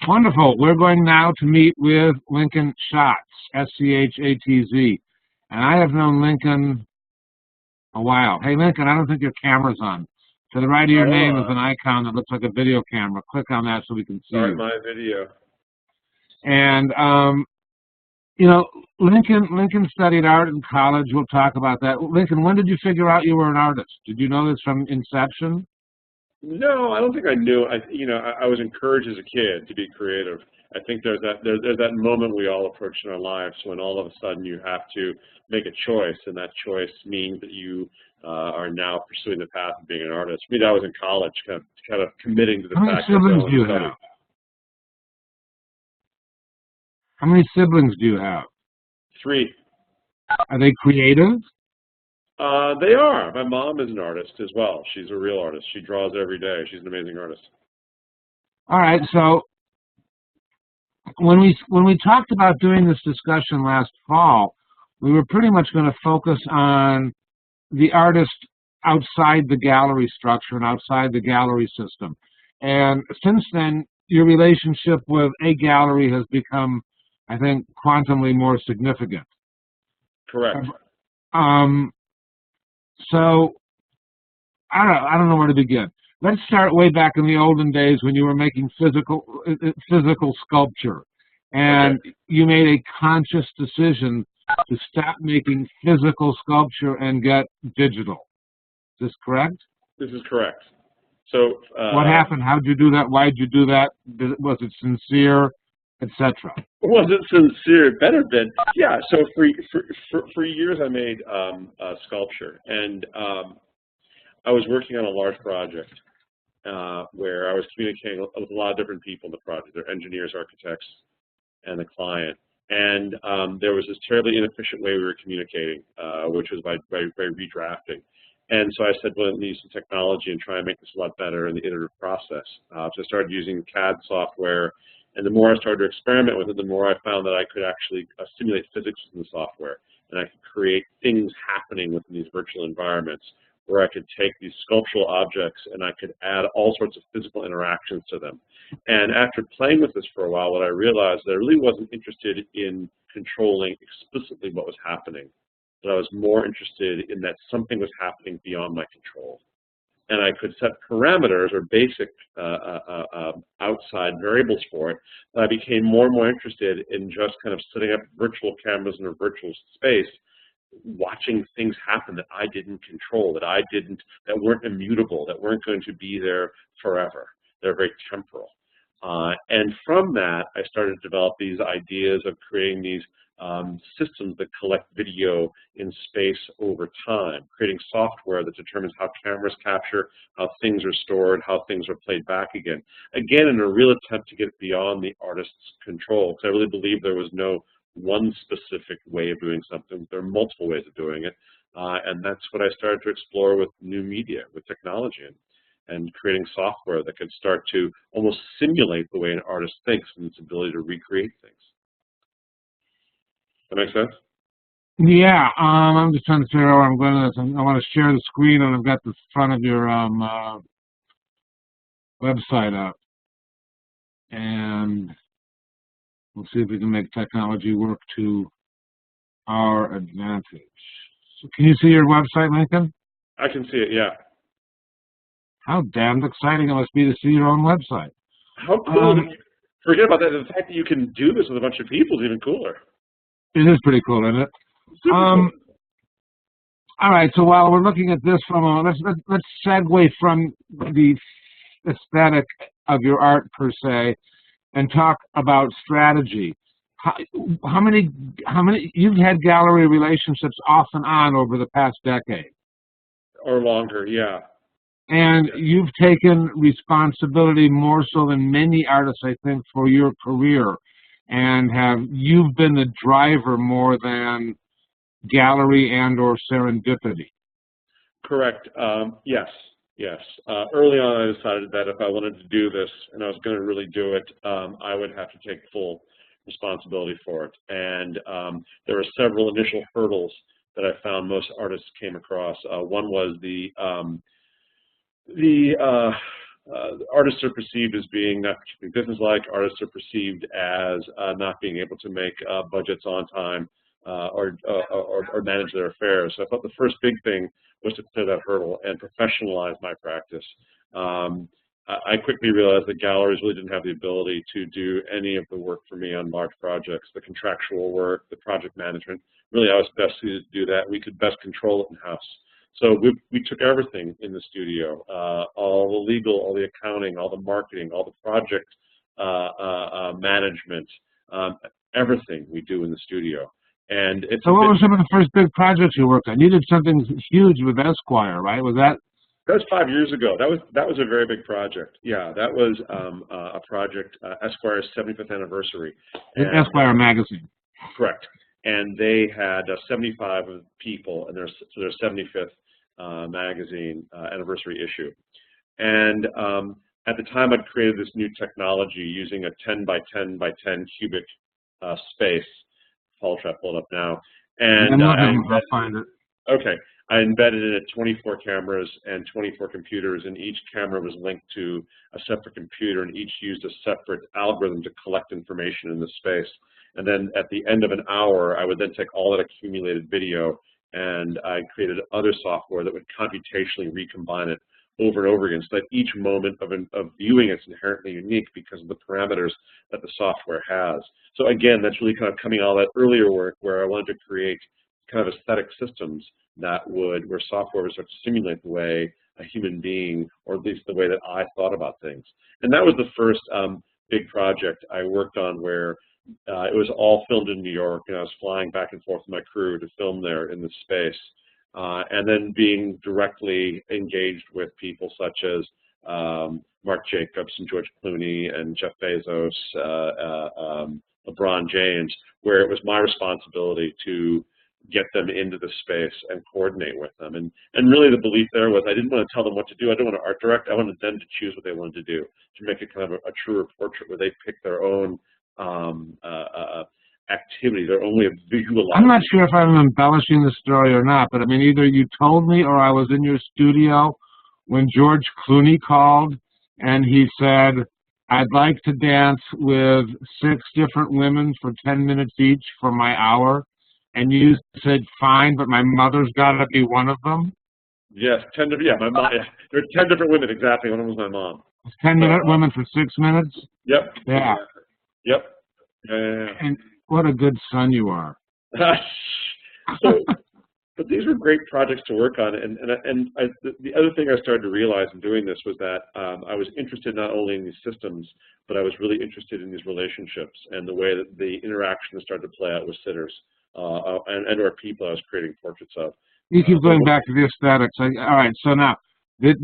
Wonderful. We're going now to meet with Lincoln Schatz, S-C-H-A-T-Z. And I have known Lincoln a while. Hey, Lincoln, I don't think your camera's on. To the right of your name is an icon that looks like a video camera. Click on that so we can see start you. my video. And, you know, Lincoln studied art in college. We'll talk about that. Lincoln, when did you figure out you were an artist? Did you know this from inception? No, I don't think I knew. I was encouraged as a kid to be creative. I think there's that moment we all approach in our lives when all of a sudden you have to make a choice, and that choice means that you are now pursuing the path of being an artist. For me, I was in college, kind of committing to the fact that I was How many siblings do you have? How many siblings do you have? 3. Are they creative? They are. My mom is an artist as well. She's a real artist. She draws every day. She's an amazing artist. All right. So when we talked about doing this discussion last fall, we were pretty much going to focus on the artist outside the gallery structure and outside the gallery system. And since then, your relationship with a gallery has become, I think, quantumly more significant. Correct. So I don't know where to begin. Let's start way back in the olden days when you were making physical sculpture, and you made a conscious decision to stop making physical sculpture and get digital. Is this correct? This is correct. So what happened? How'd you do that? Why'd you do that? Was it sincere, etc.? Was it sincere? It better been. Yeah. So for years I made sculpture, and I was working on a large project where I was communicating with a lot of different people in the project. They're engineers, architects, and the client. And there was this terribly inefficient way we were communicating, which was by redrafting. And so I said, well, I need some technology and try and make this a lot better in the iterative process. So I started using CAD software. And the more I started to experiment with it, the more I found that I could actually simulate physics in the software. And I could create things happening within these virtual environments where I could take these sculptural objects and I could add all sorts of physical interactions to them. And after playing with this for a while, what I realized that I really wasn't interested in controlling explicitly what was happening, but I was more interested in that something was happening beyond my control. And I could set parameters or basic outside variables for it. And I became more and more interested in just kind of setting up virtual cameras in a virtual space, watching things happen that I didn't control, that weren't immutable, that weren't going to be there forever. They're very temporal. And from that, I started to develop these ideas of creating these systems that collect video in space over time, creating software that determines how cameras capture, how things are stored, how things are played back again. Again, in a real attempt to get beyond the artist's control, because I really believe there was no one specific way of doing something. There are multiple ways of doing it. And that's what I started to explore with new media, with technology, and creating software that could start to almost simulate the way an artist thinks and its ability to recreate things. That make sense? Yeah, I'm just trying to figure out where I'm going with this. I want to share the screen, and I've got the front of your website up. And we'll see if we can make technology work to our advantage. So can you see your website, Lincoln? I can see it, yeah. How damned exciting it must be to see your own website. How cool. Forget about that. The fact that you can do this with a bunch of people is even cooler. It is pretty cool, isn't it? Cool. All right, so while we're looking at this from let's segue from the aesthetic of your art per se and talk about strategy. How many you've had gallery relationships off and on over the past decade? Or longer, yeah. And you've taken responsibility more so than many artists, I think, for your career. And you've been the driver more than gallery and or serendipity? Correct. Yes. Early on, I decided that if I wanted to do this and I was going to really do it, I would have to take full responsibility for it. And there were several initial hurdles that I found most artists came across. One was artists are perceived as being not business-like. Artists are perceived as not being able to make budgets on time or manage their affairs. So I thought the first big thing was to clear that hurdle and professionalize my practice. I quickly realized that galleries really didn't have the ability to do any of the work for me on large projects, the contractual work, the project management. Really, I was best suited to do that. We could best control it in-house. So we took everything in the studio, all the legal, all the accounting, all the marketing, all the project management, everything we do in the studio. And it's so what were some of the first big projects you worked on? You did something huge with Esquire, right? Was that? That was 5 years ago. That was a very big project. Yeah, that was a project, Esquire's 75th anniversary. And, Esquire magazine. Correct. And they had 75 people in their 75th magazine anniversary issue. And at the time, I'd created this new technology using a 10 by 10 by 10 cubic space. Paul, try to pull it up now. And I'll find it. Okay. I embedded in it 24 cameras and 24 computers, and each camera was linked to a separate computer, and each used a separate algorithm to collect information in the space. And then at the end of an hour, I would then take all that accumulated video, and I created other software that would computationally recombine it over and over again, so that each moment of viewing it's inherently unique because of the parameters that the software has. So again, that's really kind of coming out of that earlier work where I wanted to create kind of aesthetic systems where software would start to simulate the way a human being, or at least the way that I thought about things. And that was the first big project I worked on, where it was all filmed in New York, and I was flying back and forth with my crew to film there in the space. And then being directly engaged with people such as Marc Jacobs and George Clooney and Jeff Bezos, LeBron James, where it was my responsibility to get them into the space and coordinate with them. And really the belief there was I didn't want to tell them what to do. I didn't want to art direct. I wanted them to choose what they wanted to do, to make it kind of a truer portrait where they pick their own activity, their own way of visualizing. I'm not sure if I'm embellishing the story or not, but I mean, either you told me or I was in your studio when George Clooney called and he said, I'd like to dance with 6 different women for 10 minutes each for my hour. And you said, fine, but my mother's got to be one of them? Yes, my mom. Yeah. There are 10 different women, exactly. One of them was my mom. 10-minute women for 6 minutes? Yep. Yeah. Yep. Yeah. And what a good son you are. But these were great projects to work on. And the other thing I started to realize in doing this was that I was interested not only in these systems, but I was really interested in these relationships and the way that the interaction started to play out with sitters. And or people I was creating portraits of. You keep going back to the aesthetics. All right, so now, did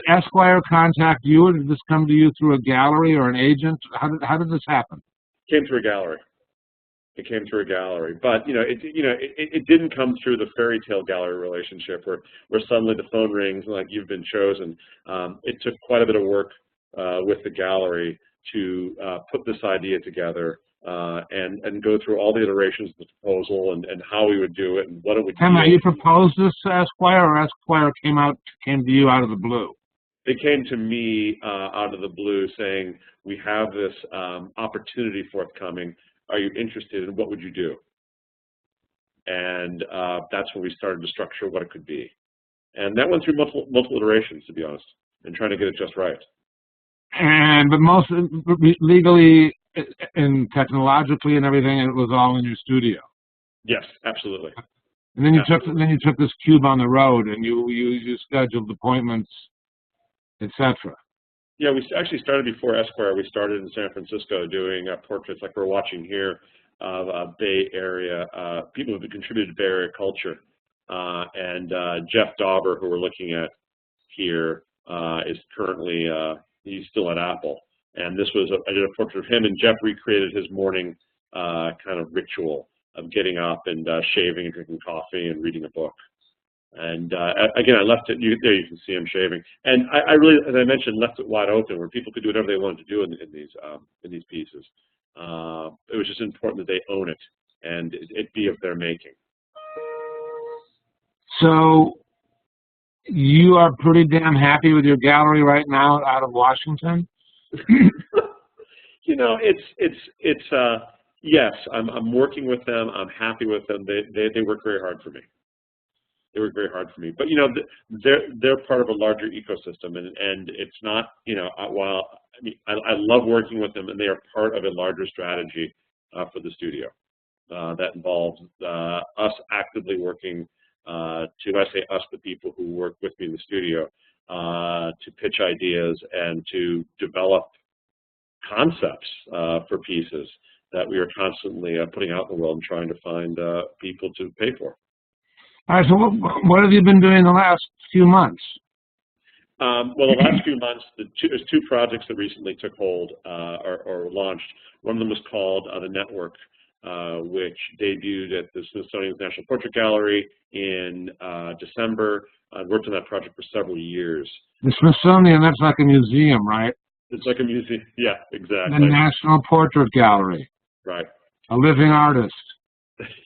Esquire contact you, or did this come to you through a gallery or an agent? How did this happen? It came through a gallery. It came through a gallery, but it didn't come through the fairy tale gallery relationship where suddenly the phone rings and like you've been chosen. It took quite a bit of work with the gallery to put this idea together. And go through all the iterations of the proposal and how we would do it and what it would be. You proposed this to Esquire, or Esquire came to you out of the blue? They came to me out of the blue saying, we have this opportunity forthcoming. Are you interested, and what would you do? And that's when we started to structure what it could be. And that went through multiple iterations, to be honest, and trying to get it just right. But most legally and technologically and everything, it was all in your studio. Yes, absolutely. And then you took this cube on the road, and you scheduled appointments, etc. Yeah, we actually started before Esquire. We started in San Francisco doing portraits like we're watching here of Bay Area people who contributed to Bay Area culture. And Jeff Dauber, who we're looking at here, is currently he's still at Apple. And this was I did a portrait of him, and Jeff recreated his morning kind of ritual of getting up and shaving and drinking coffee and reading a book. And again, I left it. There you can see him shaving. And I really, as I mentioned, left it wide open where people could do whatever they wanted to do in these pieces. It was just important that they own it and it be of their making. So, you are pretty damn happy with your gallery right now out of Washington? You know, yes, I'm working with them. I'm happy with them. They work very hard for me. They work very hard for me. But you know, they're part of a larger ecosystem, and it's not, you know, while I mean I love working with them, and they are part of a larger strategy for the studio that involves us actively working I say us, the people who work with me in the studio, to pitch ideas and to develop concepts for pieces that we are constantly putting out in the world and trying to find people to pay for. All right, so what have you been doing the last few months? Well, the last few months, there's two projects that recently took hold or launched. One of them was called The Network, which debuted at the Smithsonian's National Portrait Gallery in December. I worked on that project for several years. The Smithsonian, that's like a museum, right? It's like a museum. Yeah, exactly. The National Portrait Gallery. Right. A living artist.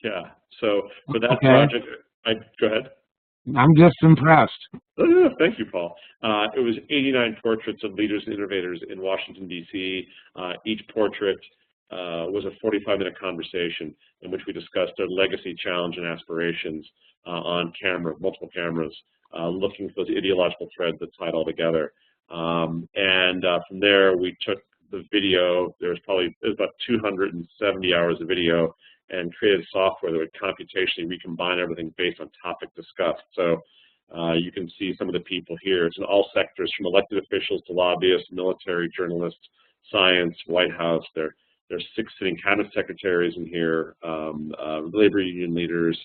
Yeah. So for that project, go ahead. I'm just impressed. Oh, yeah, thank you, Paul. It was 89 portraits of leaders and innovators in Washington, D.C. Each portrait was a 45-minute conversation in which we discussed their legacy, challenge, and aspirations on camera, multiple cameras, looking for those ideological threads that tied all together. From there, we took the video. There was about 270 hours of video, and created software that would computationally recombine everything based on topic discussed. So you can see some of the people here. It's in all sectors, from elected officials to lobbyists, military, journalists, science, White House. There's 6 sitting cabinet secretaries in here, labor union leaders.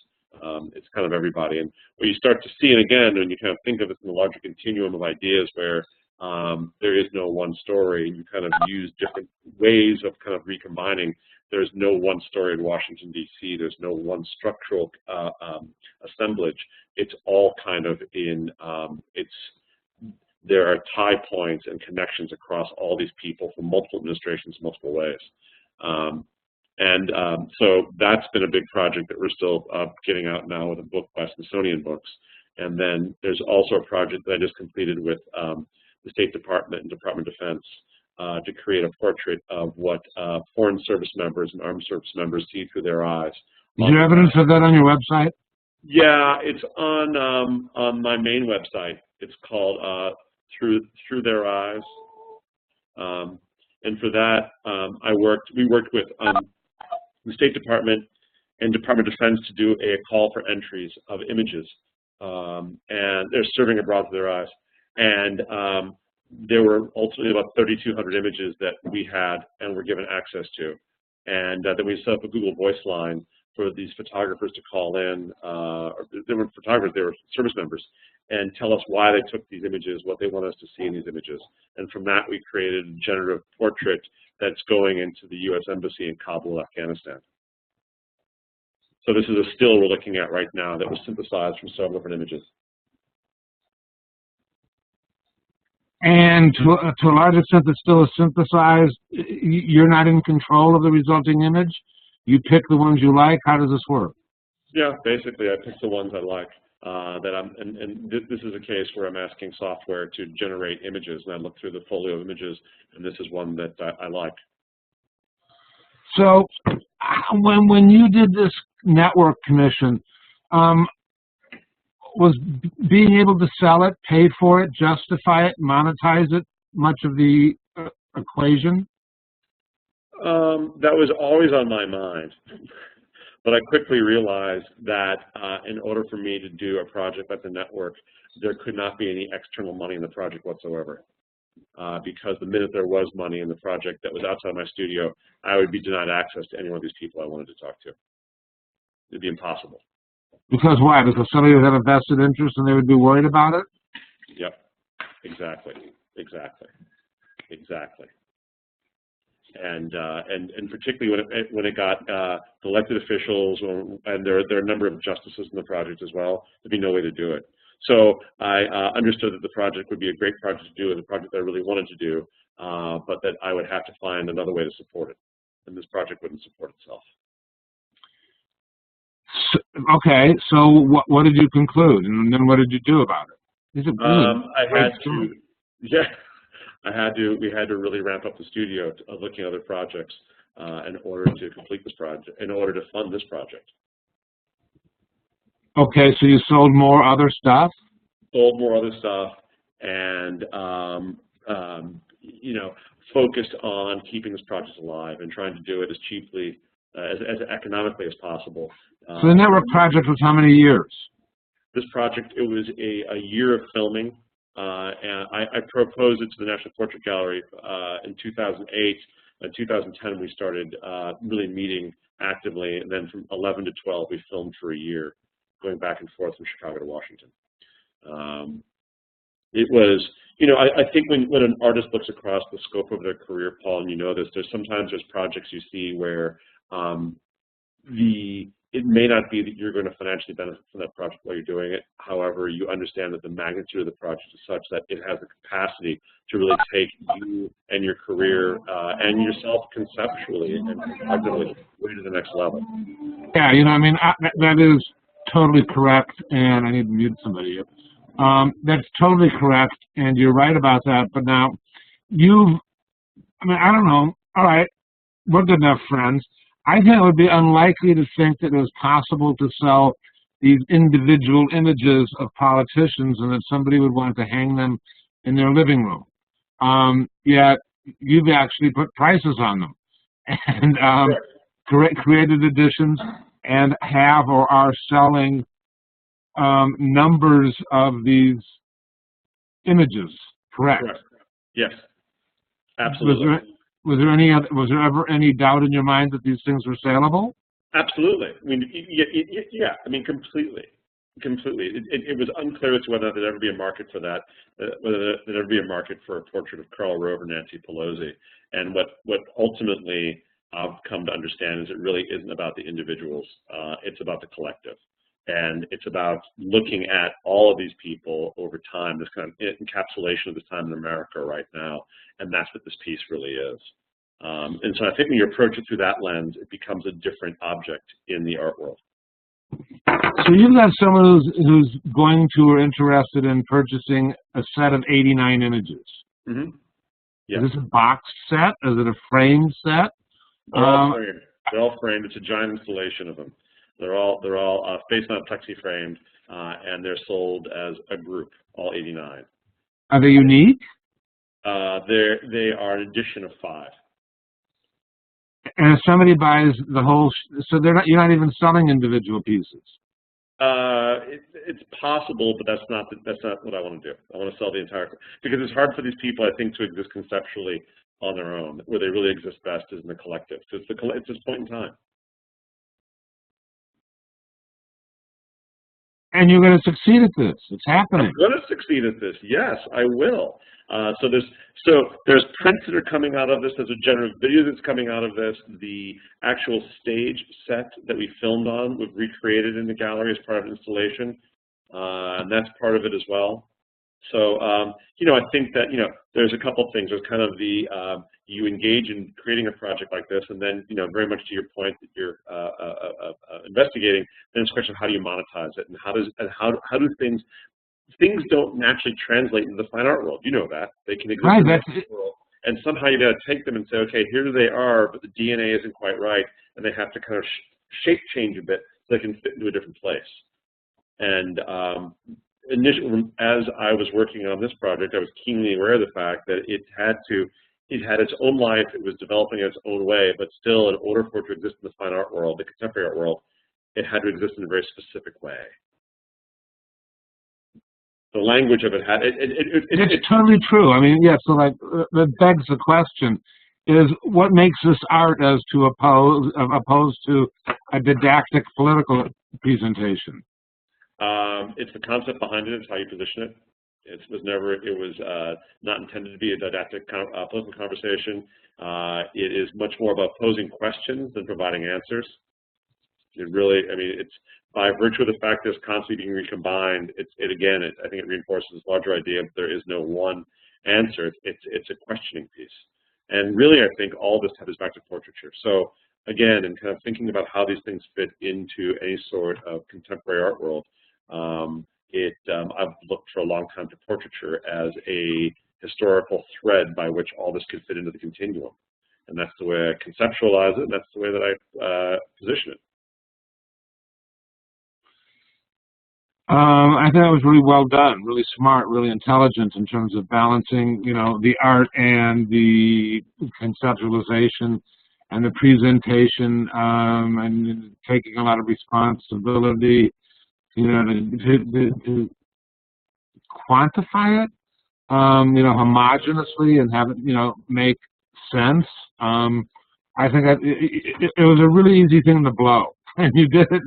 It's kind of everybody. And what you start to see, and again, when you kind of think of it in the larger continuum of ideas where there is no one story, and you kind of use different ways of kind of recombining. There's no one story in Washington, D.C. There's no one structural assemblage. It's all kind of in, there are tie points and connections across all these people from multiple administrations, multiple ways. So that's been a big project that we're still getting out now with a book by Smithsonian Books. And then there's also a project that I just completed with the State Department and Department of Defense to create a portrait of what foreign service members and armed service members see through their eyes. Is there evidence of that on your website? Yeah, it's on my main website. It's called Through Their Eyes. And for that, we worked with the State Department and Department of Defense to do a call for entries of images, and they're serving abroad through their eyes. And there were ultimately about 3,200 images that we had and were given access to. And then we set up a Google Voice line for these photographers to call in. They weren't photographers, they were service members, and tell us why they took these images, what they want us to see in these images. And from that, we created a generative portrait that's going into the U.S. Embassy in Kabul, Afghanistan. So this is a still we're looking at right now that was synthesized from several different images. And to a large extent, it's still a synthesized. You're not in control of the resulting image. You pick the ones you like. How does this work? Yeah, basically, I pick the ones I like. This is a case where I'm asking software to generate images, and I look through the folio of images, and this is one that I like. So, when you did this network commission, was being able to sell it, pay for it, justify it, monetize it much of the equation? That was always on my mind. But I quickly realized that in order for me to do a project like the network, there could not be any external money in the project whatsoever. Because the minute there was money in the project that was outside my studio, I would be denied access to any one of these people I wanted to talk to. It'd be impossible. Because why? Because somebody would have a vested interest and they would be worried about it? Yep, exactly. And particularly when it got elected officials, and there are a number of justices in the project as well, there'd be no way to do it. So I understood that the project would be a great project to do, and a project that I really wanted to do, but that I would have to find another way to support it, and this project wouldn't support itself. Okay, so what did you conclude, and then what did you do about it? These are really I great had stories. to, yeah, we had to really ramp up the studio looking at other projects in order to complete this project, in order to fund this project. Okay, so you sold more other stuff? Sold more other stuff, and you know, focused on keeping this project alive and trying to do it as cheaply, as economically as possible. So the network project was how many years? This project, it was a year of filming, and I proposed it to the National Portrait Gallery in 2008. In 2010, we started really meeting actively, and then from 11 to 12, we filmed for a year, going back and forth from Chicago to Washington. It was, you know, I think when an artist looks across the scope of their career, Paul, and you know this, sometimes there's projects you see where it may not be that you're going to financially benefit from that project while you're doing it. However, you understand that the magnitude of the project is such that it has the capacity to really take you and your career and yourself conceptually and constructively way to the next level. Yeah, you know, I mean, that is totally correct, and I need to mute somebody. That's totally correct, and you're right about that. But now, I mean, I don't know. All right, we're good enough friends. I think it would be unlikely to think that it was possible to sell these individual images of politicians and that somebody would want to hang them in their living room. Yet, you've actually put prices on them and created editions and have or are selling numbers of these images, correct? Correct. Yes, absolutely. Was there ever any doubt in your mind that these things were saleable? Absolutely. I mean, yeah. I mean, completely. It was unclear as to whether there'd ever be a market for that, whether there'd ever be a market for a portrait of Karl Rove or Nancy Pelosi. And what ultimately I've come to understand is it really isn't about the individuals. It's about the collective. And it's about looking at all of these people over time, this kind of encapsulation of this time in America right now. And that's what this piece really is. And so I think when you approach it through that lens, it becomes a different object in the art world. So you've got someone who's going to or interested in purchasing a set of 89 images. Mm-hmm. Yeah. Is this a box set? Is it a framed set? They're all framed. They're all framed. It's a giant installation of them. They're all face-mount plexi-framed, and they're sold as a group, all 89. Are they unique? They are an edition of 5. And if somebody buys the whole, so you're not even selling individual pieces. It's possible, but that's not what I want to do. I want to sell the entire, because it's hard for these people, I think, to exist conceptually on their own. Where they really exist best is in the collective. So it's this point in time. And you're going to succeed at this. It's happening. I'm going to succeed at this. Yes, I will. So there's prints that are coming out of this. There's a generative video that's coming out of this. The actual stage set that we filmed on, we've recreated in the gallery as part of an installation, and that's part of it as well. So you know, I think that, you know, there's a couple things. There's kind of the you engage in creating a project like this, and then, you know, very much to your point that you're investigating. Then it's a question of how do you monetize it, and how do things don't naturally translate into the fine art world. You know that they can exist in the world, and somehow you got to take them and say, okay, here they are, but the DNA isn't quite right, and they have to kind of shape change a bit so they can fit into a different place. And initially, as I was working on this project, I was keenly aware of the fact that it had its own life, it was developing in its own way, but still, in order for it to exist in the fine art world, the contemporary art world, it had to exist in a very specific way. The language of it had it's totally true. I mean, yeah. So like that begs the question: is what makes this art as opposed to a didactic political presentation? It's the concept behind it. It's how you position it. It was not intended to be a didactic political conversation. It is much more about posing questions than providing answers. It really, I mean, it's by virtue of the fact that it's constantly being recombined. I think it reinforces this larger idea that there is no one answer. It's a questioning piece, and really, I think all this ties back to portraiture. So again, in kind of thinking about how these things fit into any sort of contemporary art world, I've looked for a long time to portraiture as a historical thread by which all this could fit into the continuum. And that's the way I conceptualize it, and that's the way that I position it. I think that was really well done, really smart, really intelligent in terms of balancing, the art and the conceptualization and the presentation, and taking a lot of responsibility, to quantify it, homogenously and have it, make sense. I think that it was a really easy thing to blow, and you did it.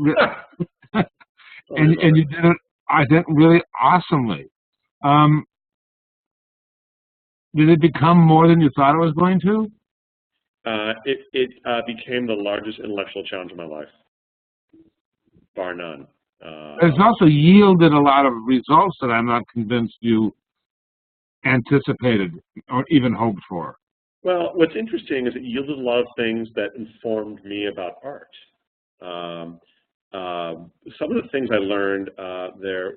And you did it, I think, really awesomely. Did it become more than you thought it was going to? It became the largest intellectual challenge of my life, bar none. It's also yielded a lot of results that I'm not convinced you anticipated or even hoped for. Well, what's interesting is it yielded a lot of things that informed me about art. Some of the things I learned there,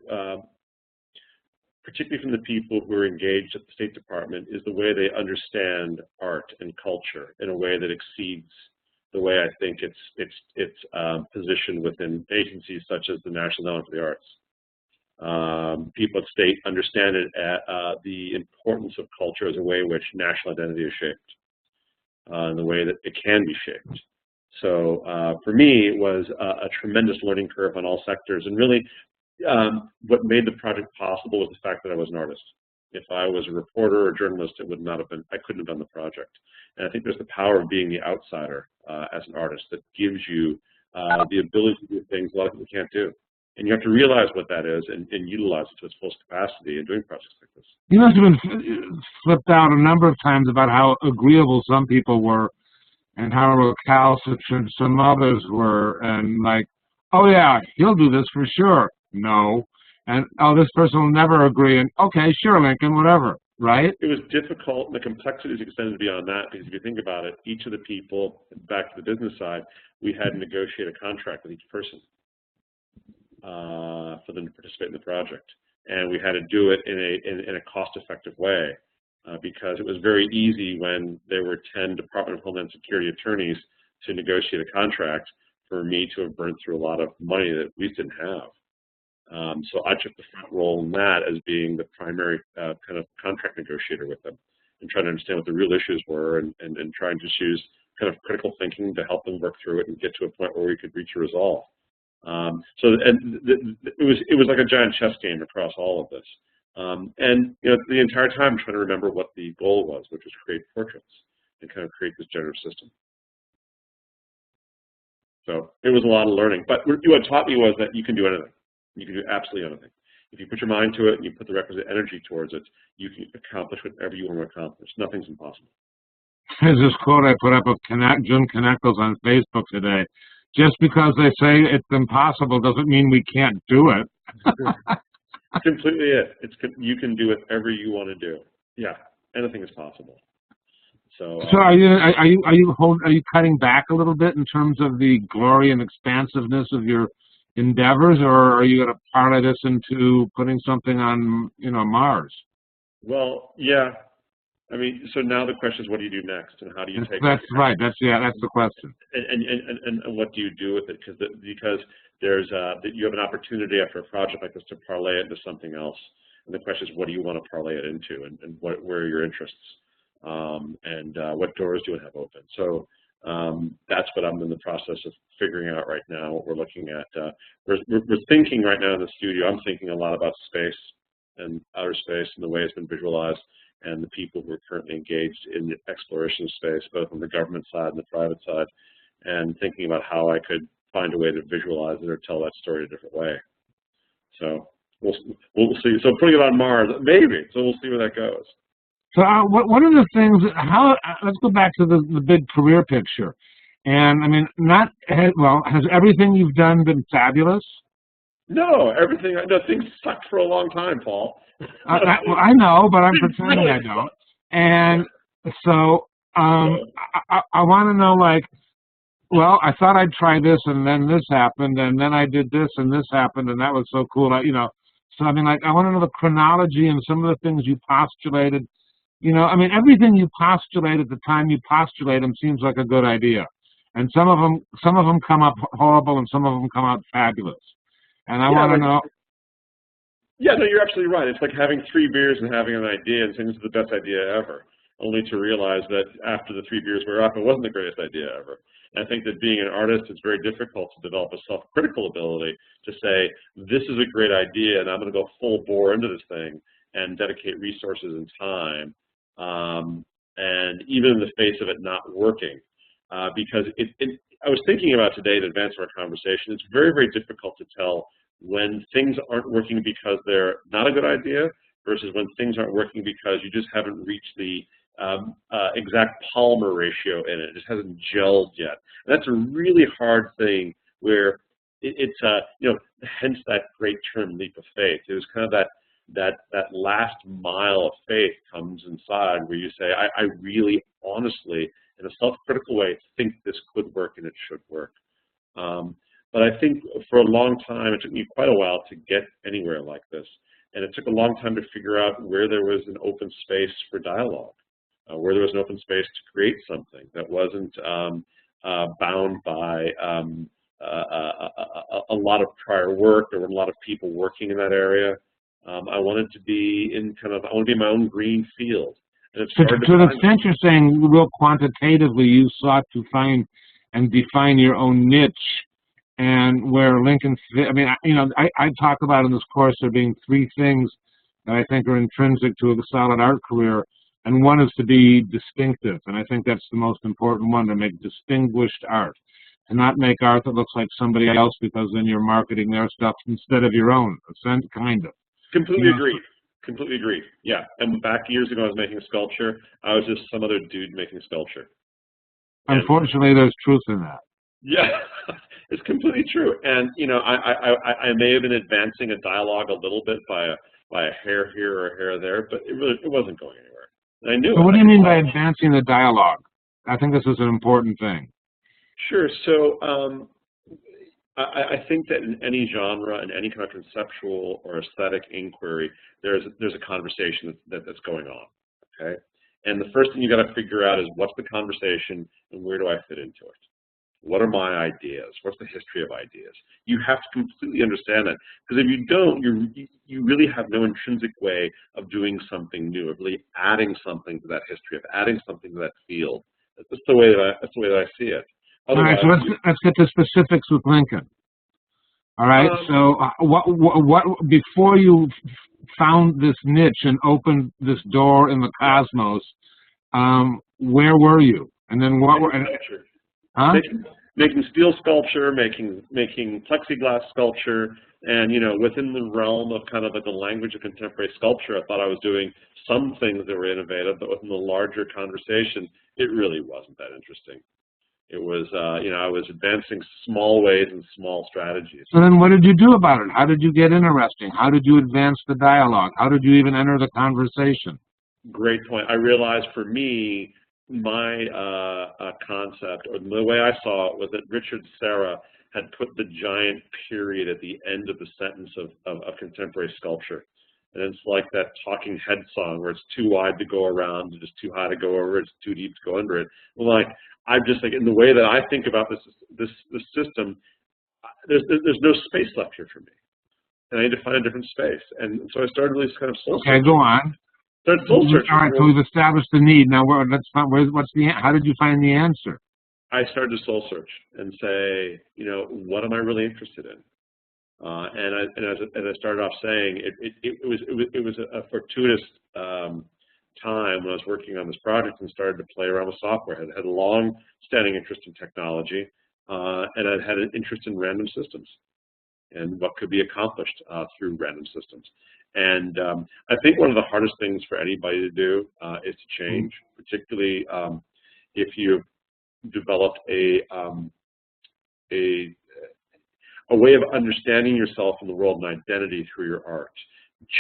particularly from the people who are engaged at the State Department, is the way they understand art and culture in a way that exceeds the way I think it's positioned within agencies such as the National Endowment for the Arts. People at State understand it the importance of culture as a way in which national identity is shaped, and the way that it can be shaped. So for me, it was a tremendous learning curve on all sectors, and really what made the project possible was the fact that I was an artist. If I was a reporter or a journalist, it would not have been, I couldn't have done the project. And I think there's the power of being the outsider as an artist that gives you the ability to do things a lot of people can't do. And you have to realize what that is and utilize it to its fullest capacity in doing projects like this. You must have been flipped out a number of times about how agreeable some people were and how recalcitrant some others were, and like, oh yeah, he'll do this for sure. No. And, oh, this person will never agree, and okay, sure, Lincoln, whatever, right? It was difficult, and the complexities extended beyond that, because if you think about it, each of the people, back to the business side, we had to negotiate a contract with each person for them to participate in the project. And we had to do it in a cost-effective way. Because it was very easy when there were 10 Department of Homeland Security attorneys to negotiate a contract for me to have burned through a lot of money that we didn't have. So I took the front role in that as being the primary kind of contract negotiator with them and trying to understand what the real issues were and trying to use kind of critical thinking to help them work through it and get to a point where we could reach a resolve. It was like a giant chess game across all of this. And the entire time trying to remember what the goal was, which was create portraits and kind of create this generative system. So it was a lot of learning. But what it taught me was that you can do anything. You can do absolutely anything. If you put your mind to it and you put the requisite energy towards it, you can accomplish whatever you want to accomplish. Nothing's impossible. There's this quote I put up of Jim Connectors on Facebook today. Just because they say it's impossible doesn't mean we can't do it. Completely it. You can do whatever you want to do. Yeah, anything is possible. So are you cutting back a little bit in terms of the glory and expansiveness of your endeavors, or are you going to parlay this into putting something on Mars? Well, yeah. I mean, so now the question is, what do you do next, and how do you take? That's right. That's the question. And what do you do with it? Because there's you have an opportunity after a project like this to parlay it into something else, and the question is, what do you want to parlay it into, and where are your interests, and what doors do you have open? So that's what I'm in the process of figuring out right now. What we're looking at, we're thinking right now in the studio. I'm thinking a lot about space and outer space and the way it's been visualized, and the people who are currently engaged in the exploration of space, both on the government side and the private side, and thinking about how I could find a way to visualize it or tell that story a different way. So we'll see. So putting it on Mars, maybe. So we'll see where that goes. So what are the things? Let's go back to the big career picture. And I mean, has everything you've done been fabulous? No, things sucked for a long time, Paul. I know, but I'm pretending I don't. And so I want to know, like, well, I thought I'd try this, and then this happened, and then I did this, and this happened, and that was so cool. So, I mean, like, I want to know the chronology and some of the things you postulated. You know, I mean, everything you postulate at the time you postulate them seems like a good idea. And some of them come up horrible and some of them come out fabulous. And I want to know. Yeah, no, you're absolutely right. It's like having 3 beers and having an idea and saying this is the best idea ever, only to realize that after the 3 beers were up, it wasn't the greatest idea ever. And I think that being an artist, it's very difficult to develop a self-critical ability to say, this is a great idea, and I'm going to go full bore into this thing and dedicate resources and time, and even in the face of it not working. Because I was thinking about today to advance our conversation, it's very, very difficult to tell when things aren't working because they're not a good idea versus when things aren't working because you just haven't reached the exact polymer ratio in it. It just hasn't gelled yet. And that's a really hard thing where it's, you know, hence that great term leap of faith. It was kind of that last mile of faith comes inside where you say, I really honestly, in a self-critical way, think this could work and it should work. But I think for a long time, it took me quite a while to get anywhere like this. And it took a long time to figure out where there was an open space for dialogue, where there was an open space to create something that wasn't bound by a lot of prior work. There were a lot of people working in that area. I wanted to be in I want to be in my own green field. And it's hard to the extent you're saying real quantitatively, you sought to find and define your own niche. And where Lincoln, I mean, you know, I talk about in this course there being 3 things that I think are intrinsic to a solid art career, and one is to be distinctive, and I think that's the most important one, to make distinguished art, to not make art that looks like somebody else because then you're marketing their stuff instead of your own, kind of. Completely agreed. Completely agreed. Yeah, and back years ago I was making sculpture. I was just some other dude making sculpture. Unfortunately, there's truth in that. Yeah, it's completely true. And you know, I may have been advancing a dialogue a little bit by a hair here or a hair there, but it wasn't going anywhere. And I knew. So what do you mean by advancing the dialogue? I think this is an important thing. Sure. So I think that in any genre, in any kind of conceptual or aesthetic inquiry, there's a conversation that's going on. Okay. And the first thing you got to figure out is what's the conversation and where do I fit into it? What are my ideas? What's the history of ideas? You have to completely understand that, because if you don't, you really have no intrinsic way of doing something new, of really adding something to that history, of adding something to that field. That's the way that I see it. Otherwise, all right, so let's get to specifics with Lincoln. All right. So what before you found this niche and opened this door in the cosmos, where were you? And then what were? Huh? Making steel sculpture, making plexiglass sculpture, and you know, within the realm of kind of like the language of contemporary sculpture, I thought I was doing some things that were innovative, but within the larger conversation, it really wasn't that interesting. It was, you know, I was advancing small ways and small strategies. So then what did you do about it? How did you get interesting? How did you advance the dialogue? How did you even enter the conversation? Great point. I realized for me, my concept, or the way I saw it, was that Richard Serra had put the giant period at the end of the sentence of contemporary sculpture. And it's like that talking head song where it's too wide to go around, it's too high to go over, it's too deep to go under it. Well, like, I'm just like, in the way that I think about this system, there's no space left here for me. And I need to find a different space. And so I started really kind of soul searching. Okay, go on. Started soul searching. All right, so we've established the need. Now, let's find, how did you find the answer? I started to soul search and say, you know, what am I really interested in? And as I started off saying, it was a fortuitous time when I was working on this project and started to play around with software. I had a long-standing interest in technology, and I'd had an interest in random systems and what could be accomplished through random systems. And I think one of the hardest things for anybody to do is to change, particularly if you've developed a way of understanding yourself in the world and identity through your art.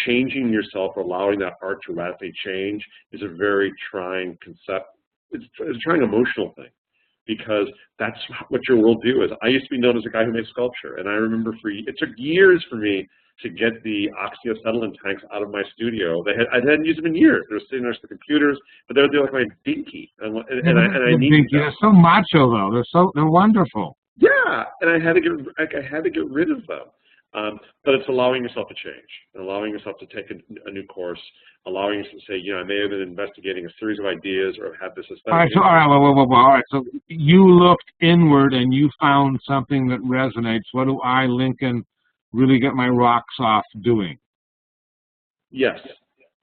Changing yourself or allowing that art to radically change is a very trying concept. It's a trying emotional thing, because that's what your worldview is. I used to be known as a guy who made sculpture, and I remember it took years for me to get the oxyacetylene tanks out of my studio. I hadn't used them in years. They were sitting next to the computers, but they're like my dinky, and I needed them. They're so macho though. They're wonderful. Yeah, and I had to get rid of them. But it's allowing yourself to change, and allowing yourself to take a new course, allowing yourself to say, you know, I may have been investigating a series of ideas or have this aesthetic. All right, so you looked inward and you found something that resonates. What do I, Lincoln, really get my rocks off doing? Yes,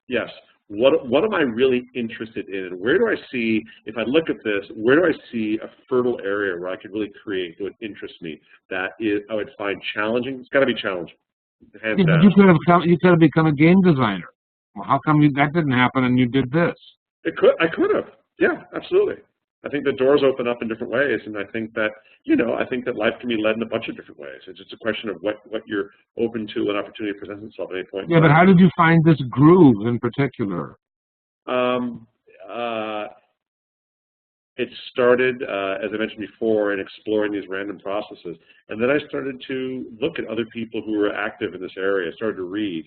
yes. What am I really interested in? And where do I see, if I look at this, where do I see a fertile area where I could really create that would interest me, that I would find challenging? It's got to be challenging. Hands down. You could have become a game designer. Well, how come that didn't happen and you did this? I could have. Yeah, absolutely. I think the doors open up in different ways, and I think that, you know, I think that life can be led in a bunch of different ways. It's just a question of what you're open to when opportunity presents itself at any point. Yeah, but how did you find this groove in particular? It started, as I mentioned before, in exploring these random processes. And then I started to look at other people who were active in this area. I started to read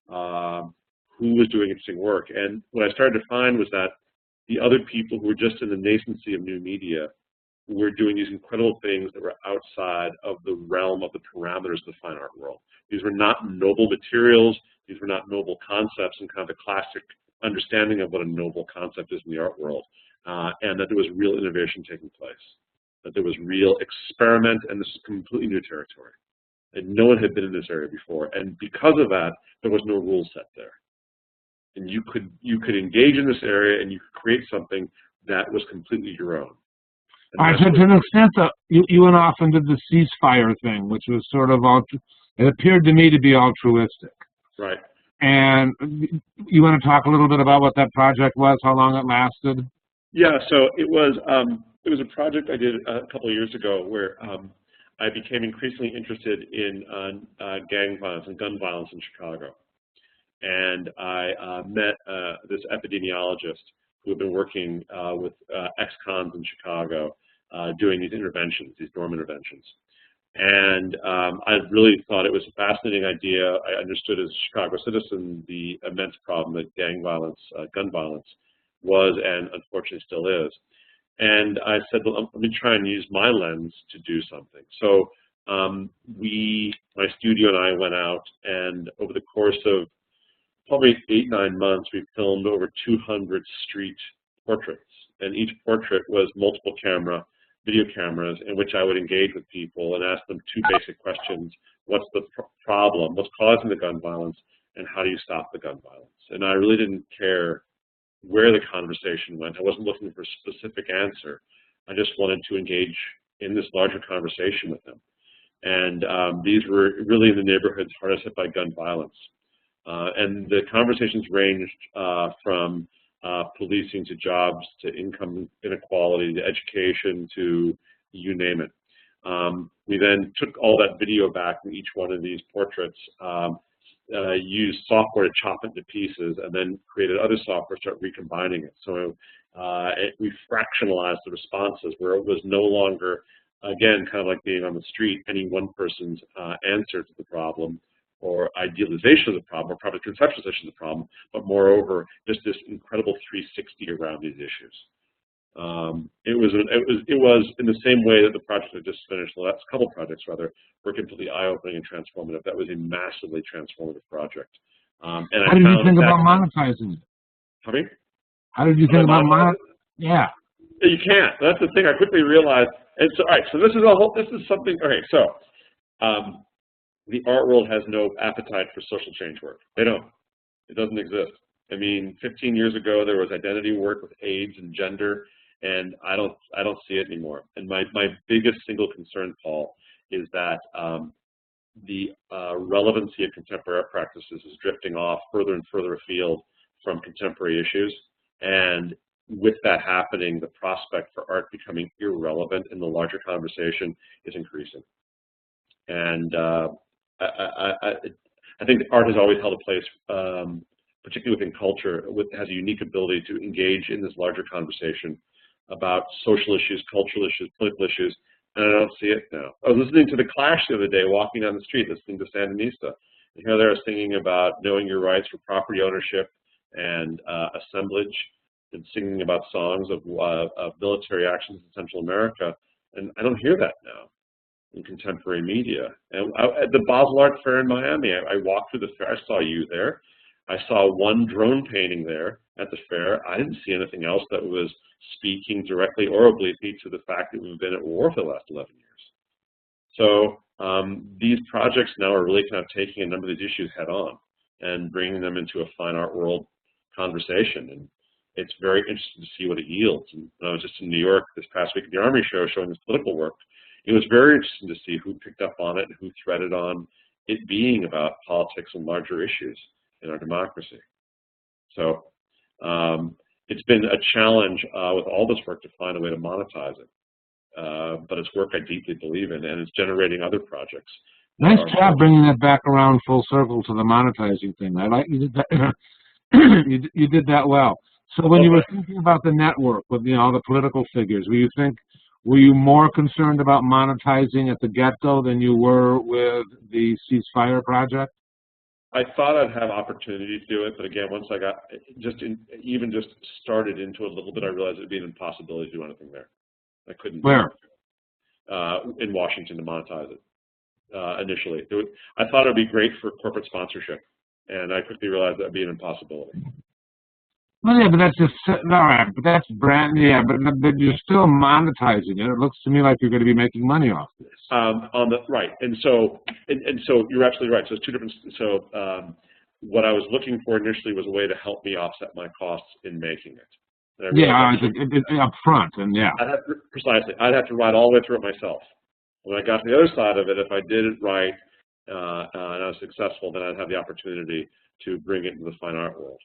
who was doing interesting work. And what I started to find was that the other people who were just in the nascency of new media were doing these incredible things that were outside of the realm of the parameters of the fine art world. These were not noble materials. These were not noble concepts in kind of the classic understanding of what a noble concept is in the art world, and that there was real innovation taking place, that there was real experiment, and this is completely new territory. And no one had been in this area before, and because of that, there was no rule set there. And you could engage in this area, and you could create something that was completely your own. All right, so to an extent, you went off and did the ceasefire thing, which was sort of, it appeared to me to be altruistic. Right. And you want to talk a little bit about what that project was, how long it lasted? Yeah, so it was a project I did a couple of years ago where I became increasingly interested in gang violence and gun violence in Chicago. And I met this epidemiologist who had been working with ex-cons in Chicago doing these interventions, these dorm interventions. And I really thought it was a fascinating idea. I understood as a Chicago citizen the immense problem that gang violence, gun violence was, and unfortunately still is. And I said, well, let me try and use my lens to do something. So my studio and I went out, and over the course of probably 8-9 months, we filmed over 200 street portraits. And each portrait was multiple video cameras, in which I would engage with people and ask them 2 basic questions. What's the problem? What's causing the gun violence? And how do you stop the gun violence? And I really didn't care where the conversation went. I wasn't looking for a specific answer. I just wanted to engage in this larger conversation with them. And these were really in the neighborhoods hardest hit by gun violence. And the conversations ranged from policing to jobs to income inequality to education to you name it. We then took all that video back from each one of these portraits, used software to chop it into pieces, and then created other software to start recombining it. So we fractionalized the responses where it was no longer, again, kind of like being on the street, any one person's answer to the problem or idealization of the problem, or probably conceptualization of the problem, but moreover, just this incredible 360 around these issues. It was in the same way that the project I just finished, the last couple projects rather, were completely eye-opening and transformative. That was a massively transformative project. And how did you think about monetizing it? Pardon me? How did you think about monetizing? Yeah. You can't. That's the thing. I quickly realized. And so, all right. So this is something. Okay. So. The art world has no appetite for social change work. They don't. It doesn't exist. I mean, 15 years ago there was identity work with AIDS and gender, and I don't see it anymore. And my biggest single concern, Paul, is that the relevancy of contemporary art practices is drifting off further and further afield from contemporary issues. And with that happening, the prospect for art becoming irrelevant in the larger conversation is increasing. And I think art has always held a place, particularly within culture, has a unique ability to engage in this larger conversation about social issues, cultural issues, political issues, and I don't see it now. I was listening to The Clash the other day, walking down the street, listening to Sandinista, And here they are singing about knowing your rights for property ownership and assemblage, and singing about songs of military actions in Central America. And I don't hear that now in contemporary media. And at the Basel Art Fair in Miami, I walked through the fair. I saw you there. I saw one drone painting there at the fair. I didn't see anything else that was speaking directly or obliquely to the fact that we've been at war for the last 11 years. So these projects now are really kind of taking a number of these issues head on and bringing them into a fine art world conversation. And it's very interesting to see what it yields. And when I was just in New York this past week at the Army Show showing this political work, it was very interesting to see who picked up on it and who threaded on it being about politics and larger issues in our democracy. So it's been a challenge with all this work to find a way to monetize it. But it's work I deeply believe in, and it's generating other projects. Nice job bringing that back around full circle to the monetizing thing. I like you did that. you did that well. So when you were thinking about the network with all the political figures, were you more concerned about monetizing at the get-go than you were with the ceasefire project? I thought I'd have opportunity to do it, but again, once I got even just started into it a little bit, I realized it'd be an impossibility to do anything there. I couldn't. Where? In Washington to monetize it initially. I thought it would be great for corporate sponsorship, and I quickly realized that would be an impossibility. Well, yeah, but that's just all right. But that's brand, yeah. But you're still monetizing it. It looks to me like you're going to be making money off this. On the right, and so you're absolutely right. So it's two different. So what I was looking for initially was a way to help me offset my costs in making it. Yeah, up front, and yeah. Precisely. I'd have to ride all the way through it myself. When I got to the other side of it, if I did it right and I was successful, then I'd have the opportunity to bring it into the fine art world.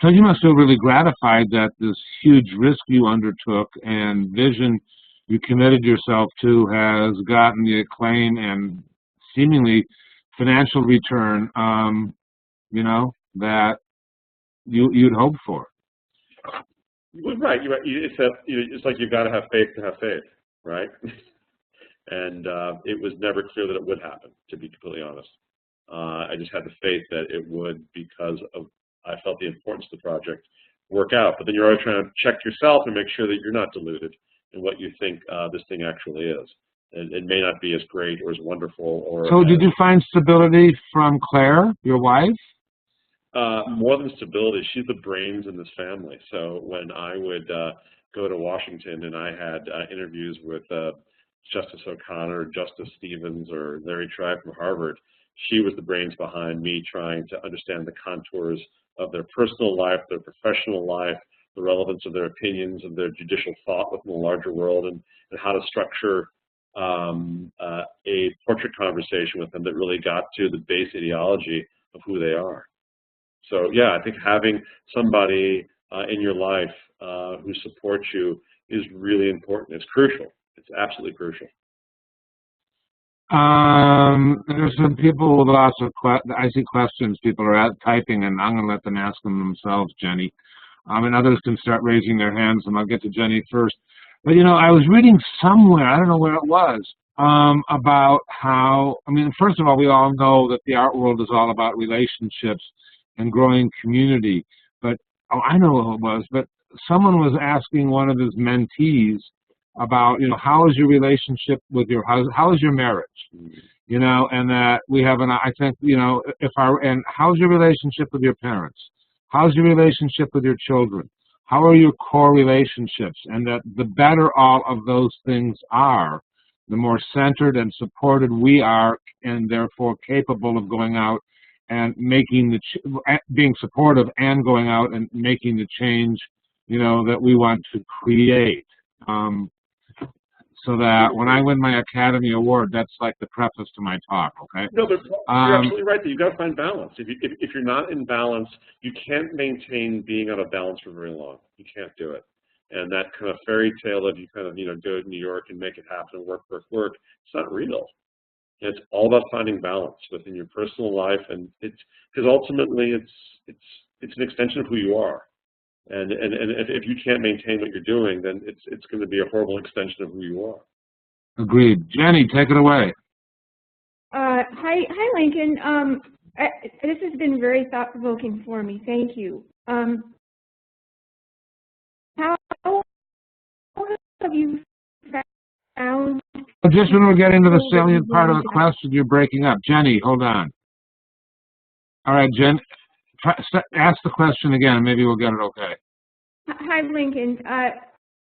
So you must feel really gratified that this huge risk you undertook and vision you committed yourself to has gotten the acclaim and seemingly financial return, that you'd hoped for. Right. It's like you've got to have faith to have faith, right? And it was never clear that it would happen, to be completely honest. I just had the faith that it would because I felt the importance of the project work out. But then you're always trying to check yourself and make sure that you're not deluded in what you think this thing actually is. And it may not be as great or as wonderful. So did you find stability from Claire, your wife? More than stability, she's the brains in this family. So when I would go to Washington and I had interviews with Justice O'Connor, Justice Stevens, or Larry Tribe from Harvard, she was the brains behind me trying to understand the contours of their personal life, their professional life, the relevance of their opinions, of their judicial thought within the larger world, and how to structure a portrait conversation with them that really got to the base ideology of who they are. So yeah, I think having somebody in your life who supports you is really important. It's crucial. It's absolutely crucial. There's some people with lots of I see questions people are typing, and I'm going to let them ask them themselves, Jenny. And others can start raising their hands, and I'll get to Jenny first. But, I was reading somewhere, I don't know where it was, about how, first of all, we all know that the art world is all about relationships and growing community. But, I know who it was, but someone was asking one of his mentees about, how is your relationship with how is your marriage? And that we have I think, and how's your relationship with your parents? How's your relationship with your children? How are your core relationships? And that the better all of those things are, the more centered and supported we are, and therefore capable of going out and making being supportive and going out and making the change, that we want to create. So that when I win my Academy Award, that's like the preface to my talk, okay? No, but you're absolutely right that you've got to find balance. If you're not in balance, you can't maintain being out of balance for very long. You can't do it. And that kind of fairy tale of you kind of, go to New York and make it happen, work, it's not real. And it's all about finding balance within your personal life, and it's because ultimately it's an extension of who you are. And if you can't maintain what you're doing, then it's going to be a horrible extension of who you are. Agreed. Jenny, take it away. hi, Lincoln. This has been very thought-provoking for me. Thank you. How have you found? Just when we're getting to the salient part of the question, you're breaking up. Jenny, hold on. All right, Jen, ask the question again. Maybe we'll get it okay. Hi, Lincoln.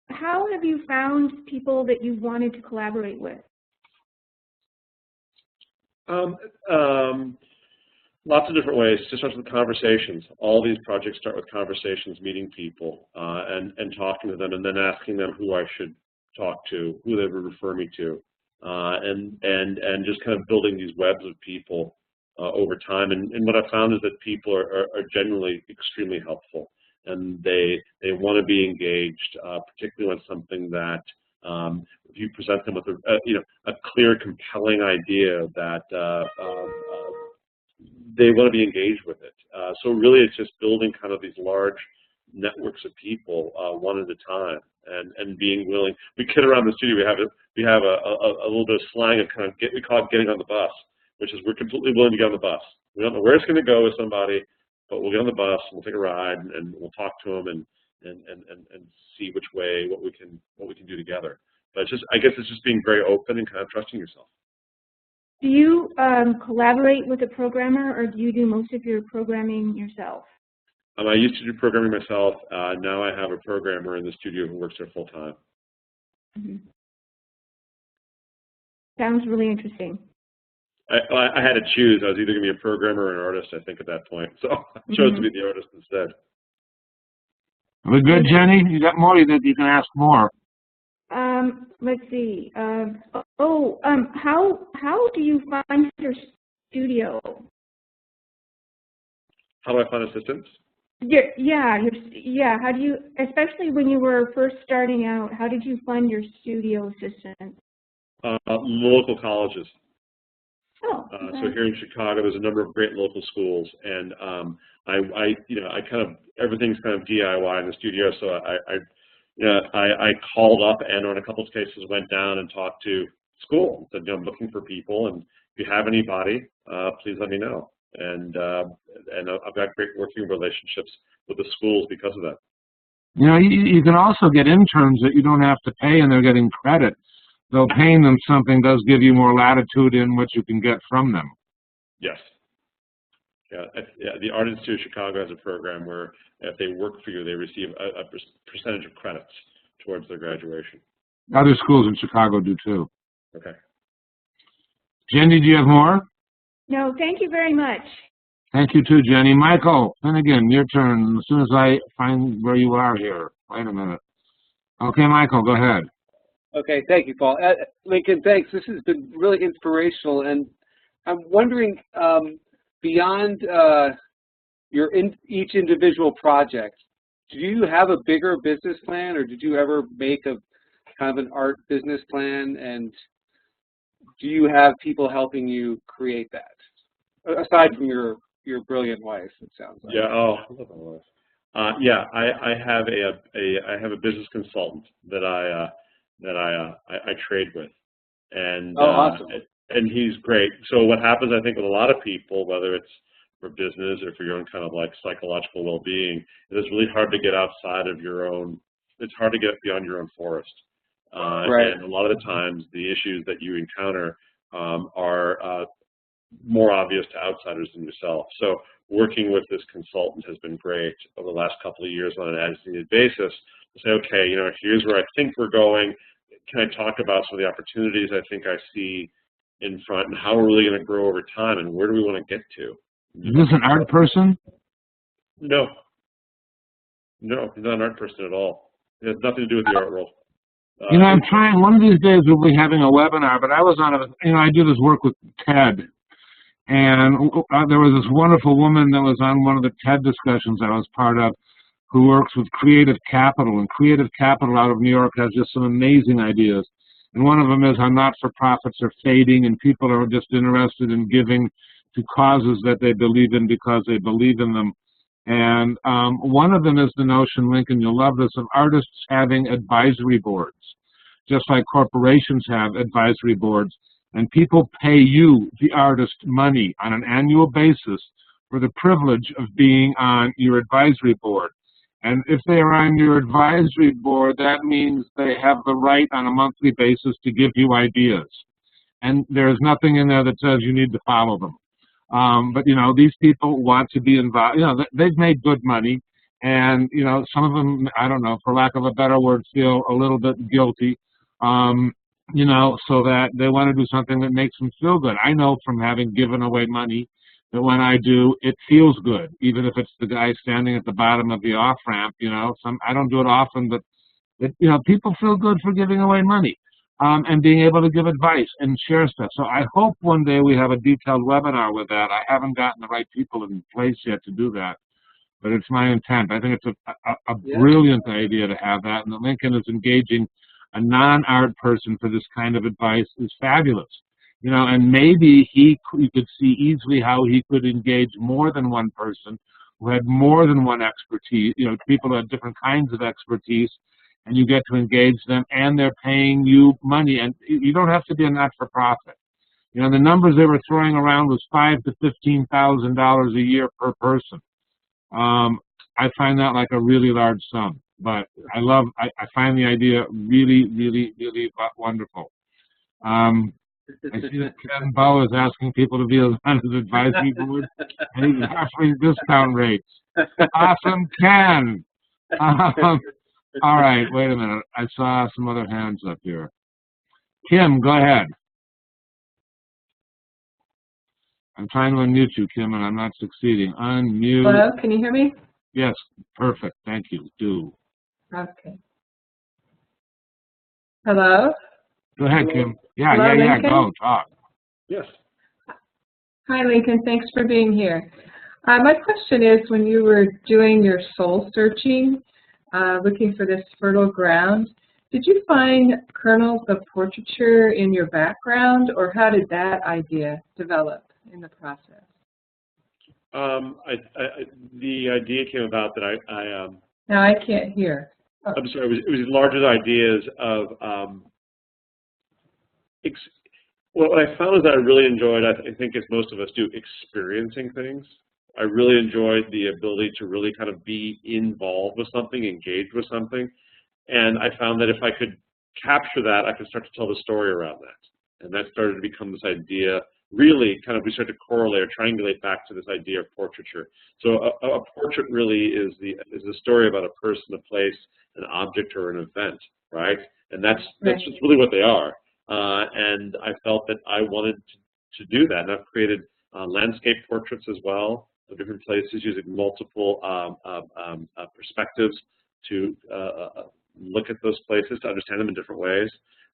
How have you found people that you wanted to collaborate with? Lots of different ways. Just starts with conversations. All these projects start with conversations, meeting people, and talking to them, and then asking them who I should talk to, who they would refer me to, and just kind of building these webs of people over time. And what I found is that people are generally extremely helpful, and they want to be engaged, particularly when something that if you present them with a clear, compelling idea that they want to be engaged with it. So really, it's just building kind of these large networks of people one at a time, and being willing. We kid around the studio. We have a little bit of slang of kind of we call it getting on the bus, which is we're completely willing to get on the bus. We don't know where it's going to go with somebody, but we'll get on the bus, and we'll take a ride, and we'll talk to them, and see which way what we can do together. But I guess it's just being very open and kind of trusting yourself. Do you collaborate with a programmer, or do you do most of your programming yourself? I used to do programming myself. Now I have a programmer in the studio who works there full time. Mm-hmm. Sounds really interesting. I had to choose. I was either going to be a programmer or an artist, I think, at that point. So I chose to be the artist instead. We're good, Jenny? You got more? You can ask more. Let's see. How do you find your studio? How do I find assistants? Yeah. How do you, especially when you were first starting out, how did you find your studio assistant? Local colleges. Oh. Okay. So here in Chicago, there's a number of great local schools, and I kind of everything's kind of DIY in the studio. So I called up and on a couple of cases went down and talked to school. Said, I'm looking for people, and if you have anybody, please let me know. And I've got great working relationships with the schools because of that. You know, you can also get interns that you don't have to pay, and they're getting credit. Though paying them something does give you more latitude in what you can get from them. Yes. Yeah, the Art Institute of Chicago has a program where if they work for you, they receive a percentage of credits towards their graduation. Other schools in Chicago do too. Okay. Jenny, do you have more? No, thank you very much. Thank you too, Jenny. Michael, then again, your turn. As soon as I find where you are here. Wait a minute. Okay, Michael, go ahead. Okay, thank you, Paul. Lincoln, thanks. This has been really inspirational, and I'm wondering, beyond each individual project, do you have a bigger business plan, or did you ever make a kind of an art business plan, and do you have people helping you create that, aside from your brilliant wife, it sounds like? Yeah, I love my wife. Yeah, I have a business consultant that I trade with, and awesome. And he's great. So what happens, I think, with a lot of people, whether it's for business or for your own kind of like psychological well-being, is it's really hard to get outside of your own. It's hard to get beyond your own forest. Right. And a lot of the times, the issues that you encounter are more obvious to outsiders than yourself. So working with this consultant has been great over the last couple of years on an as-needed basis to say, okay, here's where I think we're going. Can I talk about some of the opportunities I think I see in front, and how we're really going to grow over time, and where do we want to get to? Is this an art person? No, he's not an art person at all. It has nothing to do with the art world. I'm trying. One of these days we'll be having a webinar, but I was on I do this work with TED, and there was this wonderful woman that was on one of the TED discussions I was part of, who works with Creative Capital, and Creative Capital out of New York has just some amazing ideas. And one of them is how not-for-profits are fading, and people are just interested in giving to causes that they believe in because they believe in them. And one of them is the notion, Lincoln, you'll love this, of artists having advisory boards, just like corporations have advisory boards. And people pay you, the artist, money on an annual basis for the privilege of being on your advisory board. And if they are on your advisory board, that means they have the right on a monthly basis to give you ideas. And there's nothing in there that says you need to follow them. But, you know, these people want to be involved. You know, they've made good money. And, you know, some of them, I don't know, for lack of a better word, feel a little bit guilty, you know, so that they want to do something that makes them feel good. I know from having given away money that when I do, it feels good, even if it's the guy standing at the bottom of the off-ramp, you know. I don't do it often, but, you know, people feel good for giving away money and being able to give advice and share stuff. So I hope one day we have a detailed webinar with that. I haven't gotten the right people in place yet to do that, but it's my intent. I think it's a brilliant idea to have that, and that Lincoln is engaging a non-art person for this kind of advice is fabulous. You know, and maybe you could see easily how he could engage more than one person who had more than one expertise, you know, people who had different kinds of expertise, and you get to engage them, and they're paying you money, and you don't have to be a not-for-profit. You know, the numbers they were throwing around was $5,000 to $15,000 a year per person. I find that like a really large sum, but I find the idea really, really, really wonderful. I see that Ken Bow is asking people to be on his advisory board, and he's offering discount rates. Awesome, Ken! All right, wait a minute. I saw some other hands up here. Kim, go ahead. I'm trying to unmute you, Kim, and I'm not succeeding. Unmute. Hello, can you hear me? Yes, perfect. Thank you. Do. Okay. Hello? Go ahead, Kim. Yeah, Hello, yeah, Lincoln? go, talk. Yes. Hi, Lincoln. Thanks for being here. My question is, when you were doing your soul searching, looking for this fertile ground, did you find kernels of portraiture in your background, or how did that idea develop in the process? The idea came about that Now I can't hear. Oh. I'm sorry, it was larger ideas of, what I found is that I really enjoyed, I think as most of us do, experiencing things. I really enjoyed the ability to really kind of be involved with something, engage with something. And I found that if I could capture that, I could start to tell the story around that. And that started to become this idea, really kind of, we start to correlate or triangulate back to this idea of portraiture. So a portrait really is a story about a person, a place, an object, or an event, right? And that's just really what they are. And I felt that I wanted to do that. And I've created landscape portraits as well of different places using multiple perspectives to look at those places, to understand them in different ways.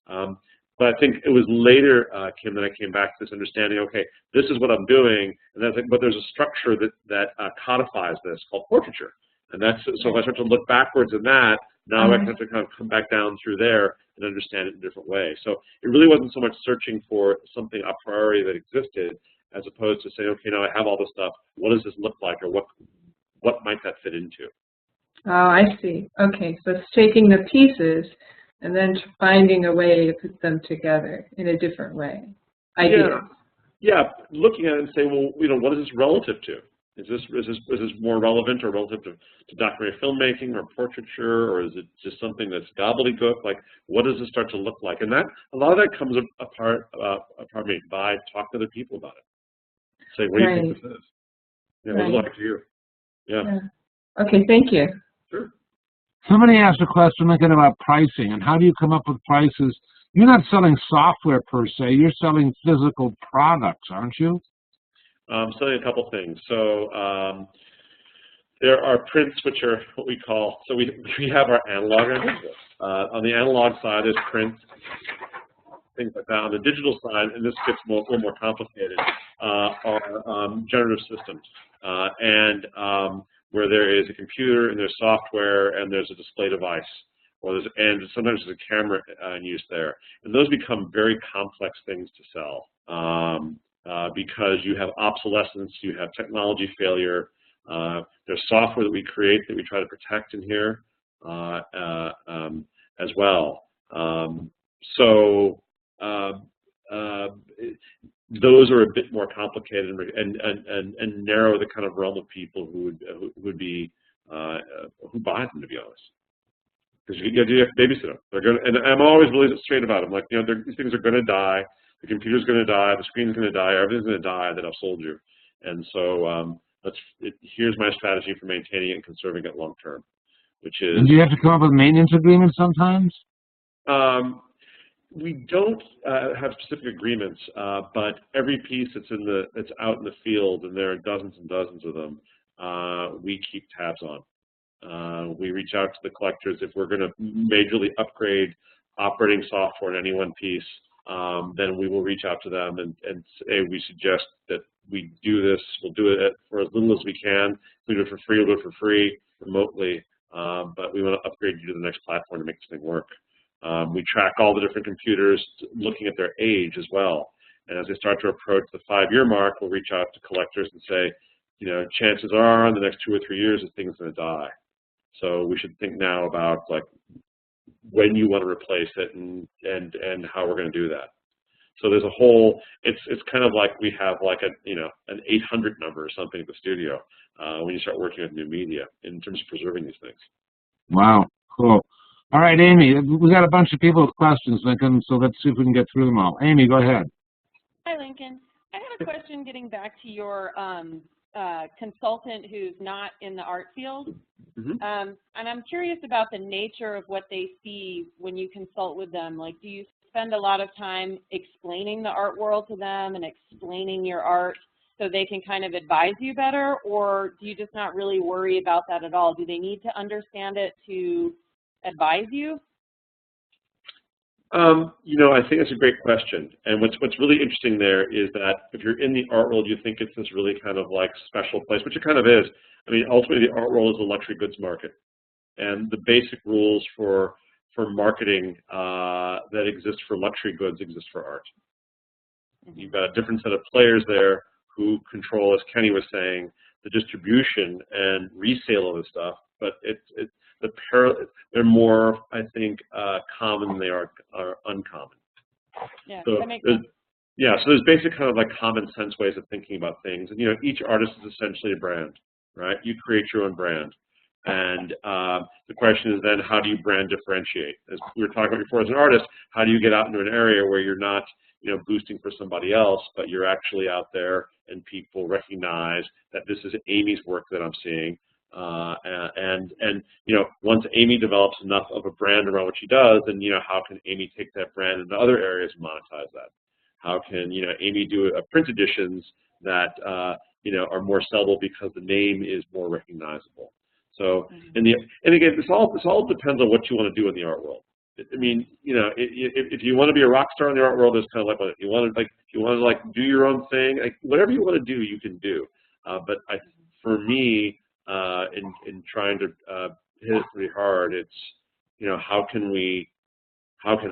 But I think it was later, Kim, that I came back to this understanding, okay, this is what I'm doing, and then I think, but there's a structure that codifies this called portraiture. And that's, so if I start to look backwards in that, now I have to kind of come back down through there and understand it in a different way. So it really wasn't so much searching for something a priori that existed, as opposed to saying, okay, now I have all this stuff, what does this look like, or what might that fit into? Oh, I see. Okay, so it's taking the pieces and then finding a way to put them together in a different way. Yeah, looking at it and saying, well, you know, what is this relative to? Is this more relevant or relative to documentary filmmaking or portraiture, or is it just something that's gobbledygook? Like, what does it start to look like? And that, a lot of that comes by talking to other people about it. Say, what do you think this is? Yeah, what does it look like to you? Yeah. Okay, thank you. Sure. Somebody asked a question, Lincoln, about pricing, and how do you come up with prices? You're not selling software per se, you're selling physical products, aren't you? Selling a couple things. So there are prints, which are what we call, so we have our analog and digital. On the analog side, there's prints, things like that. On the digital side, and this gets a little more complicated, are generative systems. Where there is a computer and there's software and there's a display device, and sometimes there's a camera in use there. And those become very complex things to sell. Because you have obsolescence, you have technology failure, there's software that we create that we try to protect in here as well. those are a bit more complicated and narrow the kind of realm of people who would be who buy them, to be honest. Because you have to babysit them. They're going, and I'm always really straight about them. Like, you know, these things are going to die. The computer's going to die. The screen's going to die. Everything's going to die that I've sold you. And so here's my strategy for maintaining it and conserving it long term, which is. And do you have to come up with maintenance agreements sometimes? We don't have specific agreements, but every piece that's out in the field, and there are dozens and dozens of them, we keep tabs on. We reach out to the collectors if we're going to majorly upgrade operating software in any one piece. Then we will reach out to them and say we suggest that we do this. We'll do it for as little as we can. If we do it for free, we'll do it for free remotely. But we want to upgrade you to the next platform to make this thing work. We track all the different computers, looking at their age as well. And as they start to approach the 5-year mark, we'll reach out to collectors and say, you know, chances are in the next 2 or 3 years, this thing's going to die. So we should think now about like when you want to replace it and how we're going to do that. So there's a whole, it's kind of like we have like an 800 number or something at the studio when you start working with new media in terms of preserving these things. Wow, cool. All right, Amy, we got a bunch of people with questions, Lincoln, so let's see if we can get through them all. Amy, go ahead. Hi, Lincoln. I have a question getting back to your consultant who's not in the art field. Mm-hmm. And I'm curious about the nature of what they see when you consult with them. Like, do you spend a lot of time explaining the art world to them and explaining your art so they can kind of advise you better, or do you just not really worry about that at all? Do they need to understand it to advise you? You know, I think that's a great question. And what's really interesting there is that if you're in the art world, you think it's this really kind of like special place, which it kind of is. I mean, ultimately, the art world is a luxury goods market. And the basic rules for marketing that exist for luxury goods exist for art. Mm-hmm. You've got a different set of players there who control, as Kenny was saying, the distribution and resale of the stuff, but they're more, I think, common than they are uncommon. Yeah, so that makes sense. Yeah, so there's basic kind of like common sense ways of thinking about things. And, you know, each artist is essentially a brand, right? You create your own brand. And the question is then, how do you brand differentiate? As we were talking about before, as an artist, how do you get out into an area where you're not, you know, boosting for somebody else, but you're actually out there and people recognize that this is Amy's work that I'm seeing. And you know, once Amy develops enough of a brand around what she does, then, you know, how can Amy take that brand into other areas and monetize that? How can, you know, Amy do print editions that, you know, are more sellable because the name is more recognizable? So, and again, this all depends on what you want to do in the art world. I mean, you know, if you want to be a rock star in the art world, it's kind of like, you want to do your own thing, like whatever you want to do, you can do. But for me, in trying to hit it pretty hard, it's, you know, how can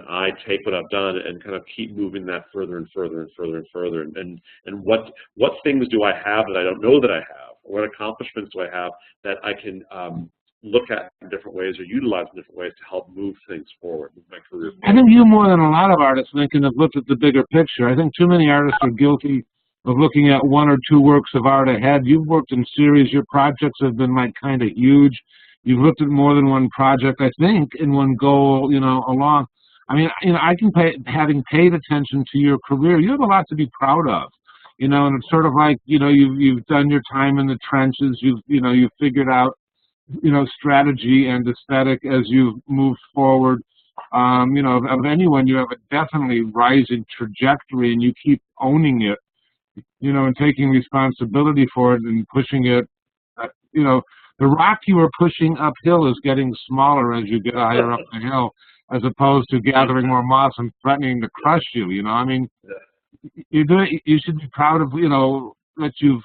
I take what I've done and kind of keep moving that further and further and further and further, and what things do I have that I don't know that I have? What accomplishments do I have that I can look at in different ways or utilize in different ways to help move things forward, move my career forward? I think you, more than a lot of artists, Lincoln, have looked at the bigger picture. I think too many artists are guilty of looking at 1 or 2 works of art ahead. You've worked in series. Your projects have been like kind of huge. You've looked at more than one project, I think, in one goal, you know, along. I mean, you know, I can having paid attention to your career, you have a lot to be proud of, you know, and it's sort of like, you know, you've done your time in the trenches. You've figured out, you know, strategy and aesthetic as you've moved forward. You know, of anyone, you have a definitely rising trajectory, and you keep owning it, you know, and taking responsibility for it and pushing it. You know, the rock you are pushing uphill is getting smaller as you get higher up the hill, as opposed to gathering more moss and threatening to crush you. You know, I mean, you should be proud of, you know, that you've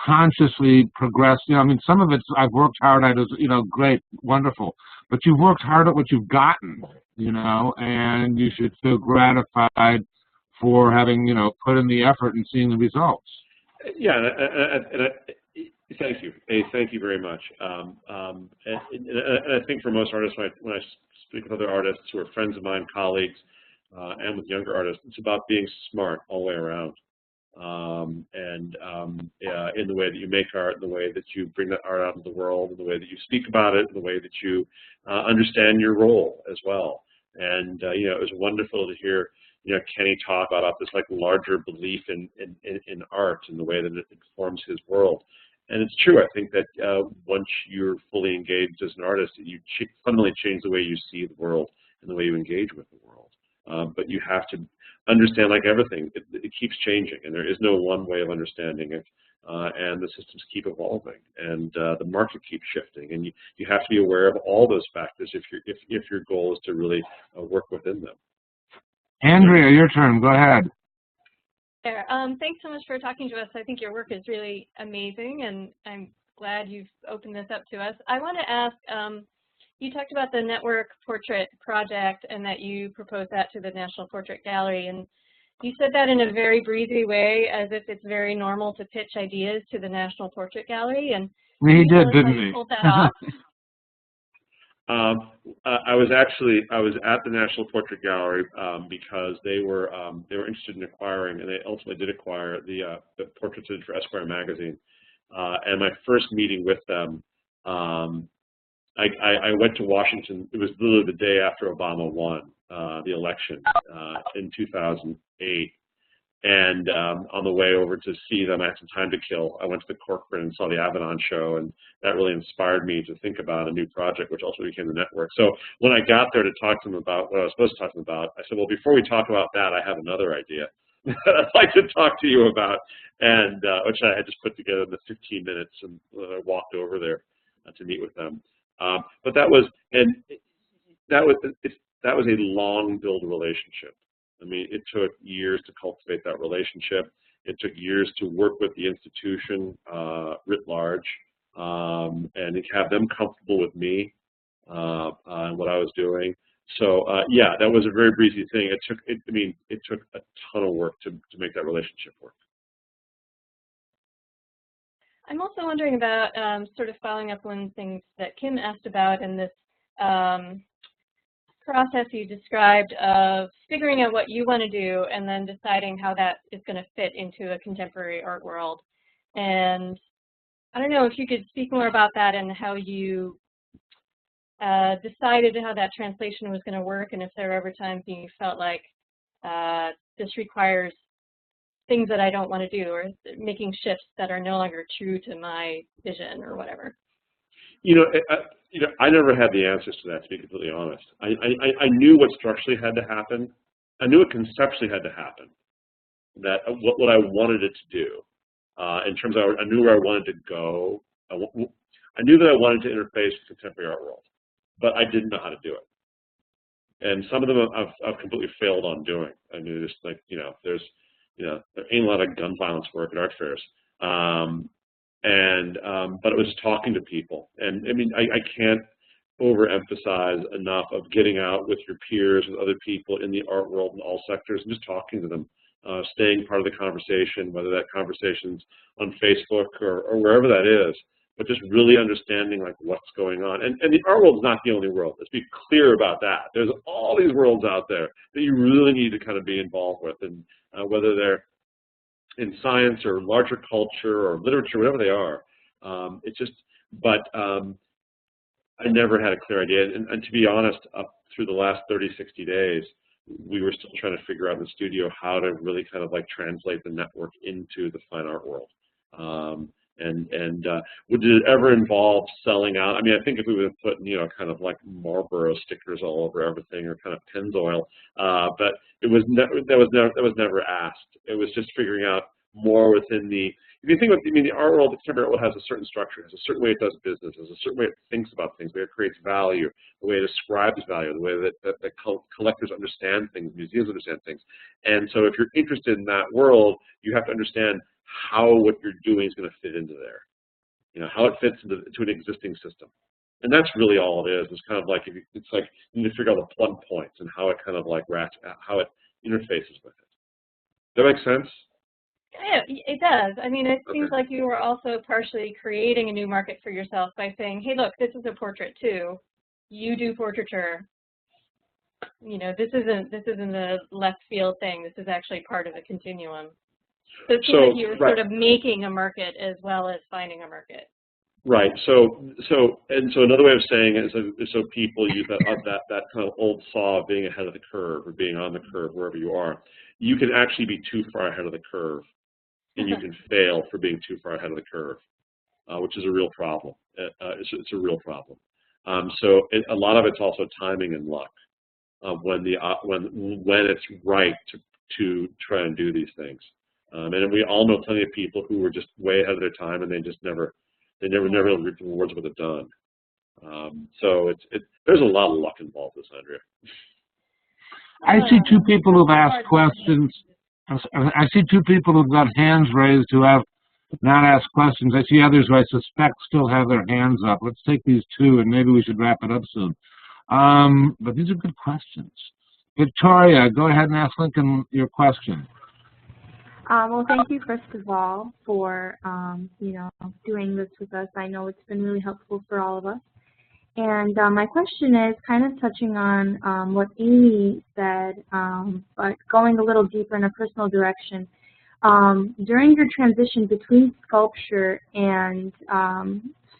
consciously progressed. You know, I mean, some of it's I've worked hard at is, you know, great, wonderful, but you've worked hard at what you've gotten, you know, and you should feel gratified for having, you know, put in the effort and seeing the results. Yeah, thank you. Hey, thank you very much. And I think for most artists, when I speak with other artists who are friends of mine, colleagues, and with younger artists. It's about being smart all the way around. In the way that you make art, in the way that you bring that art out into the world, in the way that you speak about it, in the way that you understand your role as well. And it was wonderful to hear Kenny talk about this like larger belief in art and the way that it informs his world. And it's true. I think that once you're fully engaged as an artist, you fundamentally change the way you see the world and the way you engage with the world. But you have to understand, like everything, it keeps changing, and there is no one way of understanding it. And the systems keep evolving, and the market keeps shifting, and you have to be aware of all those factors if your goal is to really work within them. Andrea, your turn. Go ahead. There. Thanks so much for talking to us. I think your work is really amazing, and I'm glad you've opened this up to us. I want to ask, you talked about the network portrait project and that you proposed that to the National Portrait Gallery, and you said that in a very breezy way, as if it's very normal to pitch ideas to the National Portrait Gallery. And he did, didn't he? Pulled that off? I was at the National Portrait Gallery because they were interested in acquiring, and they ultimately did acquire the portraits for Esquire magazine. And my first meeting with them, I went to Washington. It was literally the day after Obama won the election in 2008. And on the way over to see them, I had some time to kill. I went to the Corcoran and saw the Avedon show, and that really inspired me to think about a new project, which also became the network. So when I got there to talk to them about what I was supposed to talk to them about, I said, well, before we talk about that, I have another idea that I'd like to talk to you about, and which I had just put together in the 15 minutes, and I walked over there to meet with them. But that was a long build relationship. I mean, it took years to cultivate that relationship. It took years to work with the institution writ large, and to have them comfortable with me and what I was doing. So yeah, that was a very breezy thing. It took a ton of work to make that relationship work. I'm also wondering about sort of following up on things that Kim asked about in this process you described of figuring out what you want to do and then deciding how that is going to fit into a contemporary art world. And I don't know if you could speak more about that and how you decided how that translation was going to work, and if there were ever times you felt like this requires things that I don't want to do, or making shifts that are no longer true to my vision or whatever. I never had the answers to that, to be completely honest. I knew what structurally had to happen. I knew what conceptually had to happen, that what I wanted it to do. In terms of, I knew where I wanted to go. I knew that I wanted to interface with the contemporary art world, but I didn't know how to do it. And some of them I've completely failed on doing. I knew just like, there ain't a lot of gun violence work at art fairs. But it was talking to people. And I mean, I can't overemphasize enough of getting out with your peers, with other people in the art world in all sectors, and just talking to them, staying part of the conversation, whether that conversation's on Facebook or wherever that is, but just really understanding like what's going on. And the art world is not the only world. Let's be clear about that. There's all these worlds out there that you really need to kind of be involved with, and whether they're in science or larger culture or literature, whatever they are. I never had a clear idea. And to be honest, up through the last 30, 60 days, we were still trying to figure out in the studio how to really kind of like translate the network into the fine art world. Did it ever involve selling out? I mean, I think if we would have put, kind of like Marlboro stickers all over everything, or kind of Pennzoil, but that was never asked. It was just figuring out more within the. If you think about, the art world, the contemporary art world has a certain structure, has a certain way it does business, has a certain way it thinks about things, the way it creates value, the way it ascribes value, the way that collectors understand things, museums understand things. And so if you're interested in that world, you have to understand how what you're doing is going to fit into there. How it fits into an existing system. And that's really all it is. It's kind of like, it's like you need to figure out the plug points and how it kind of like how it interfaces with it. Does that make sense? Yeah, it does. I mean, it seems like you were also partially creating a new market for yourself by saying, hey, look, this is a portrait too. You do portraiture. you know, this isn't a left field thing. This is actually part of a continuum. So it seems like you were sort of making a market as well as finding a market. Right. So another way of saying it is so people use that kind of old saw of being ahead of the curve or being on the curve wherever you are. You can actually be too far ahead of the curve, and you can fail for being too far ahead of the curve, which is a real problem. It's a real problem. A lot of it's also timing and luck when it's right to try and do these things. And we all know plenty of people who were just way ahead of their time, and they never reaped the rewards of what they've done. So there's a lot of luck involved with this, Andrea. I see two people who've asked questions. I see two people who've got hands raised who have not asked questions. I see others who I suspect still have their hands up. Let's take these two, and maybe we should wrap it up soon. But these are good questions. Victoria, go ahead and ask Lincoln your question. Well, thank you, first of all, for, you know, doing this with us. I know it's been really helpful for all of us. And my question is kind of touching on what Amy said, but going a little deeper in a personal direction. During your transition between sculpture and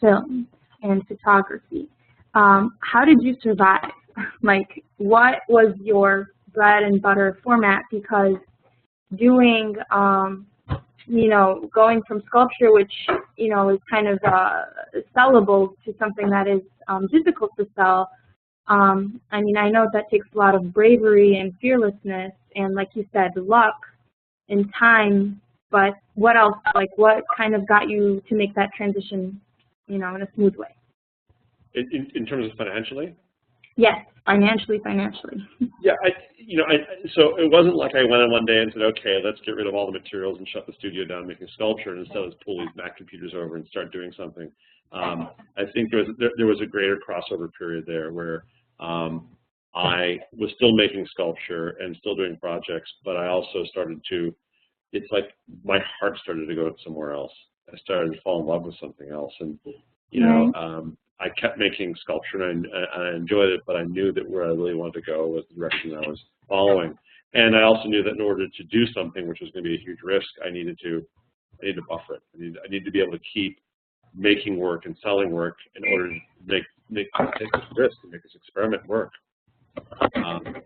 film and photography, how did you survive? Like, what was your bread and butter format? Because doing, you know, going from sculpture, which, you know, is kind of sellable, to something that is difficult to sell. I mean, I know that takes a lot of bravery and fearlessness, and like you said, luck and time. But what else? Like, what kind of got you to make that transition, you know, in a smooth way? In terms of financially? Yes, financially. Yeah, so it wasn't like I went in one day and said, okay, let's get rid of all the materials and shut the studio down making sculpture, and instead let's pull these Mac computers over and start doing something. I think there was a greater crossover period there where I was still making sculpture and still doing projects, but I also started to, it's like my heart started to go somewhere else. I started to fall in love with something else, and you know, I kept making sculpture, and I enjoyed it, but I knew that where I really wanted to go was the direction I was following. And I also knew that in order to do something which was going to be a huge risk, I needed to buffer it. I needed to be able to keep making work and selling work in order to take this risk and make this experiment work.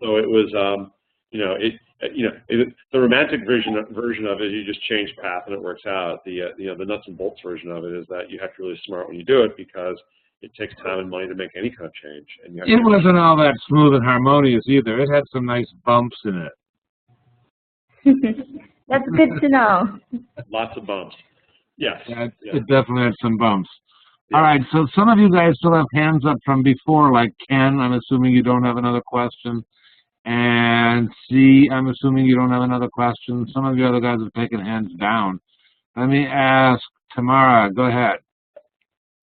So it was, the romantic version of it, you just change path and it works out. The nuts and bolts version of it is that you have to really be smart when you do it, because it takes time and money to make any kind of change. And it wasn't all that smooth and harmonious either. It had some nice bumps in it. That's good to know. Lots of bumps. Yes. Yeah, it definitely had some bumps. Yeah. All right, so some of you guys still have hands up from before, like Ken. I'm assuming you don't have another question. And C, I'm assuming you don't have another question. Some of you other guys have taken hands down. Let me ask Tamara. Go ahead.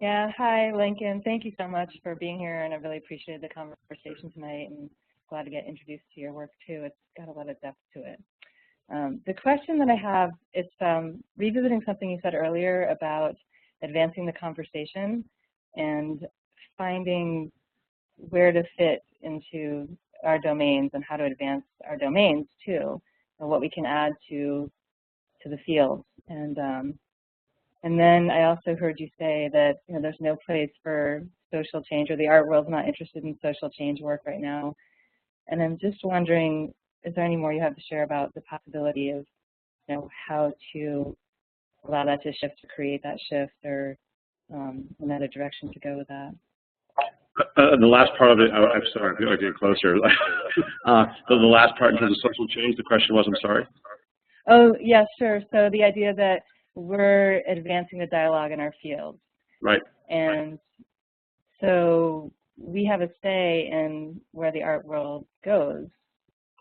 Yeah, hi, Lincoln. Thank you so much for being here, and I really appreciated the conversation tonight, and glad to get introduced to your work, too. It's got a lot of depth to it. The question that I have, it's revisiting something you said earlier about advancing the conversation and finding where to fit into our domains and how to advance our domains, too, and what we can add to the field. And then I also heard you say that, you know, there's no place for social change, or the art world's not interested in social change work right now. And I'm just wondering, is there any more you have to share about the possibility of, you know, how to allow that to shift, to create that shift, or another direction to go with that? The last part of it, I'm sorry, I get closer. The last part in terms of social change, the question was, I'm sorry? Oh, yeah, sure. So the idea that we're advancing the dialogue in our field. Right. And so we have a say in where the art world goes,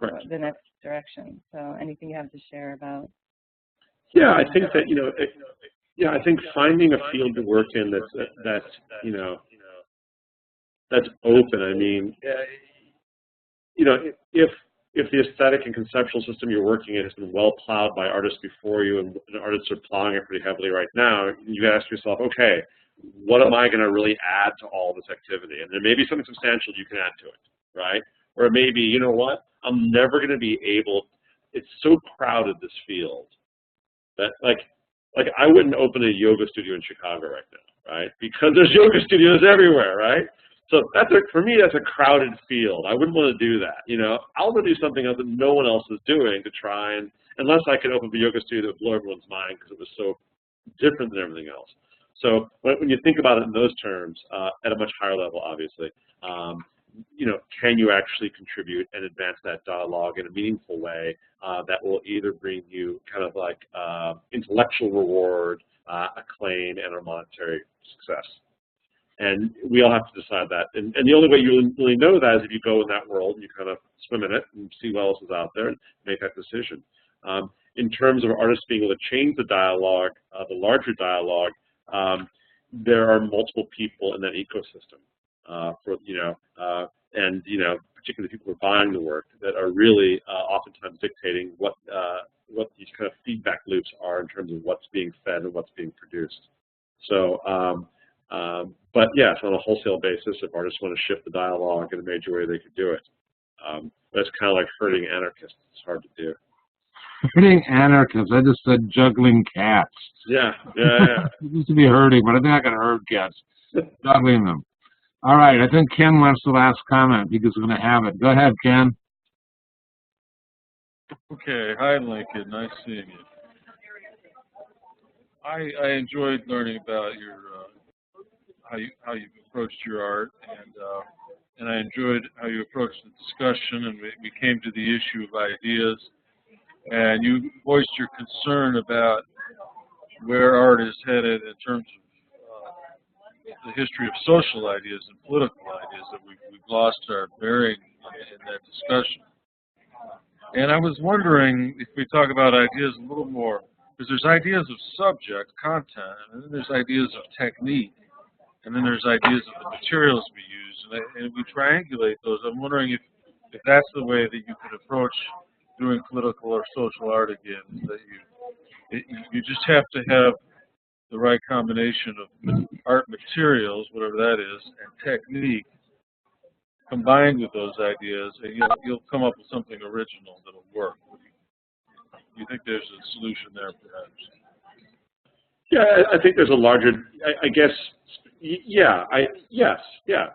the next direction. So anything you have to share about? Yeah, I think that, you know, I think finding a field to work in that's you know, that's open. I mean, you know, if the aesthetic and conceptual system you're working in has been well plowed by artists before you, and artists are plowing it pretty heavily right now, you got to ask yourself, okay, what am I going to really add to all this activity? And there may be something substantial you can add to it, right? Or it may be, you know what, I'm never going to be able, it's so crowded, this field, that like I wouldn't open a yoga studio in Chicago right now, right? Because there's yoga studios everywhere, right? So for me, that's a crowded field. I wouldn't want to do that, you know. I'll want to do something else that no one else is doing to try and, unless I could open a yoga studio that would blow everyone's mind because it was so different than everything else. So when you think about it in those terms, at a much higher level, obviously, you know, can you actually contribute and advance that dialogue in a meaningful way that will either bring you kind of like intellectual reward, acclaim, and or monetary success? And we all have to decide that. And the only way you really know that is if you go in that world and you kind of swim in it and see what else is out there and make that decision. In terms of artists being able to change the dialogue, the larger dialogue, there are multiple people in that ecosystem, and particularly people who are buying the work that are really oftentimes dictating what these kind of feedback loops are in terms of what's being fed and what's being produced. So, but yes, on a wholesale basis, if artists want to shift the dialogue in a major way, they could do it. That's kind of like herding anarchists. It's hard to do. Herding anarchists. I just said juggling cats. Yeah. It used to be herding, but I think I can herd cats. Juggling them. All right, I think Ken wants the last comment because we're going to have it. Go ahead, Ken. Okay. Hi, Lincoln. Nice seeing you. I enjoyed learning about your how you approached your art, and I enjoyed how you approached the discussion, and we came to the issue of ideas, and you voiced your concern about where art is headed in terms of the history of social ideas and political ideas, that we've lost our bearing in that discussion. And I was wondering if we talk about ideas a little more, because there's ideas of subject, content, and then there's ideas of technique, and then there's ideas of the materials we use, and we triangulate those. I'm wondering if that's the way that you could approach doing political or social art again, that you just have to have the right combination of art materials, whatever that is, and technique combined with those ideas, and you'll come up with something original that'll work. Do you think there's a solution there, perhaps? Yeah, I think there's a larger, I guess, yes. I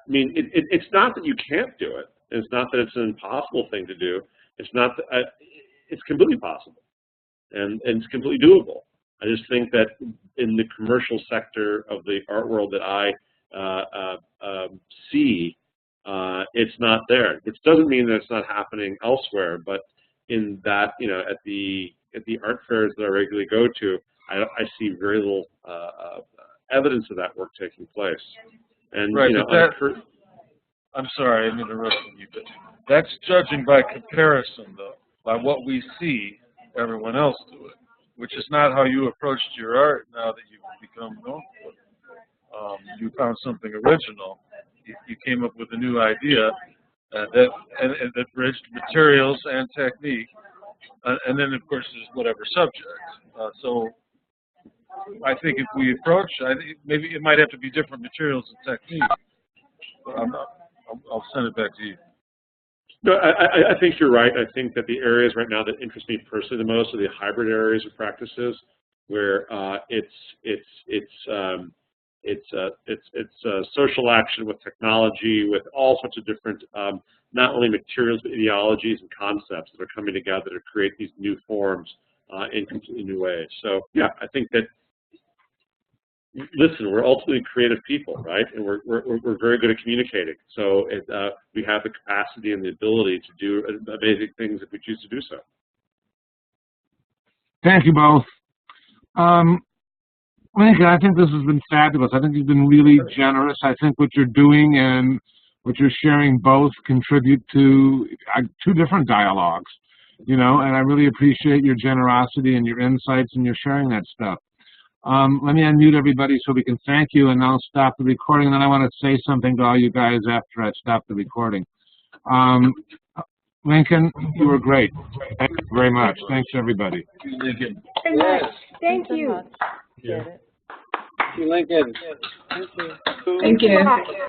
mean, it's not that you can't do it. It's not that it's an impossible thing to do. It's not that, it's completely possible, and it's completely doable. I just think that in the commercial sector of the art world that I see, it's not there. Which doesn't mean that it's not happening elsewhere, but in that, at the art fairs that I regularly go to, I see very little evidence of that work taking place. And right, I'm sorry, I'm interrupting you, but that's judging by comparison, though, by what we see everyone else do it, which is not how you approached your art now that you've become known for it. You found something original. You came up with a new idea that bridged materials and technique, and then, of course, there's whatever subject. So I think if we approach, I think maybe it might have to be different materials and technique. But I'll send it back to you. No, I think you're right. I think that the areas right now that interest me personally the most are the hybrid areas of practices, where it's social action with technology, with all sorts of different, not only materials but ideologies and concepts that are coming together to create these new forms in completely new ways. So yeah, I think that. Listen, we're ultimately creative people, right? And we're very good at communicating. So we have the capacity and the ability to do amazing things if we choose to do so. Thank you both. Lincoln, I think this has been fabulous. I think you've been really generous. I think what you're doing and what you're sharing both contribute to two different dialogues, and I really appreciate your generosity and your insights and your sharing that stuff. Let me unmute everybody so we can thank you, and I'll stop the recording. And then I want to say something to all you guys after I stop the recording. Lincoln, you were great. Thank you very much. Thanks, everybody. Lincoln. Yes. Thank you. Thank you, Lincoln. Thank you.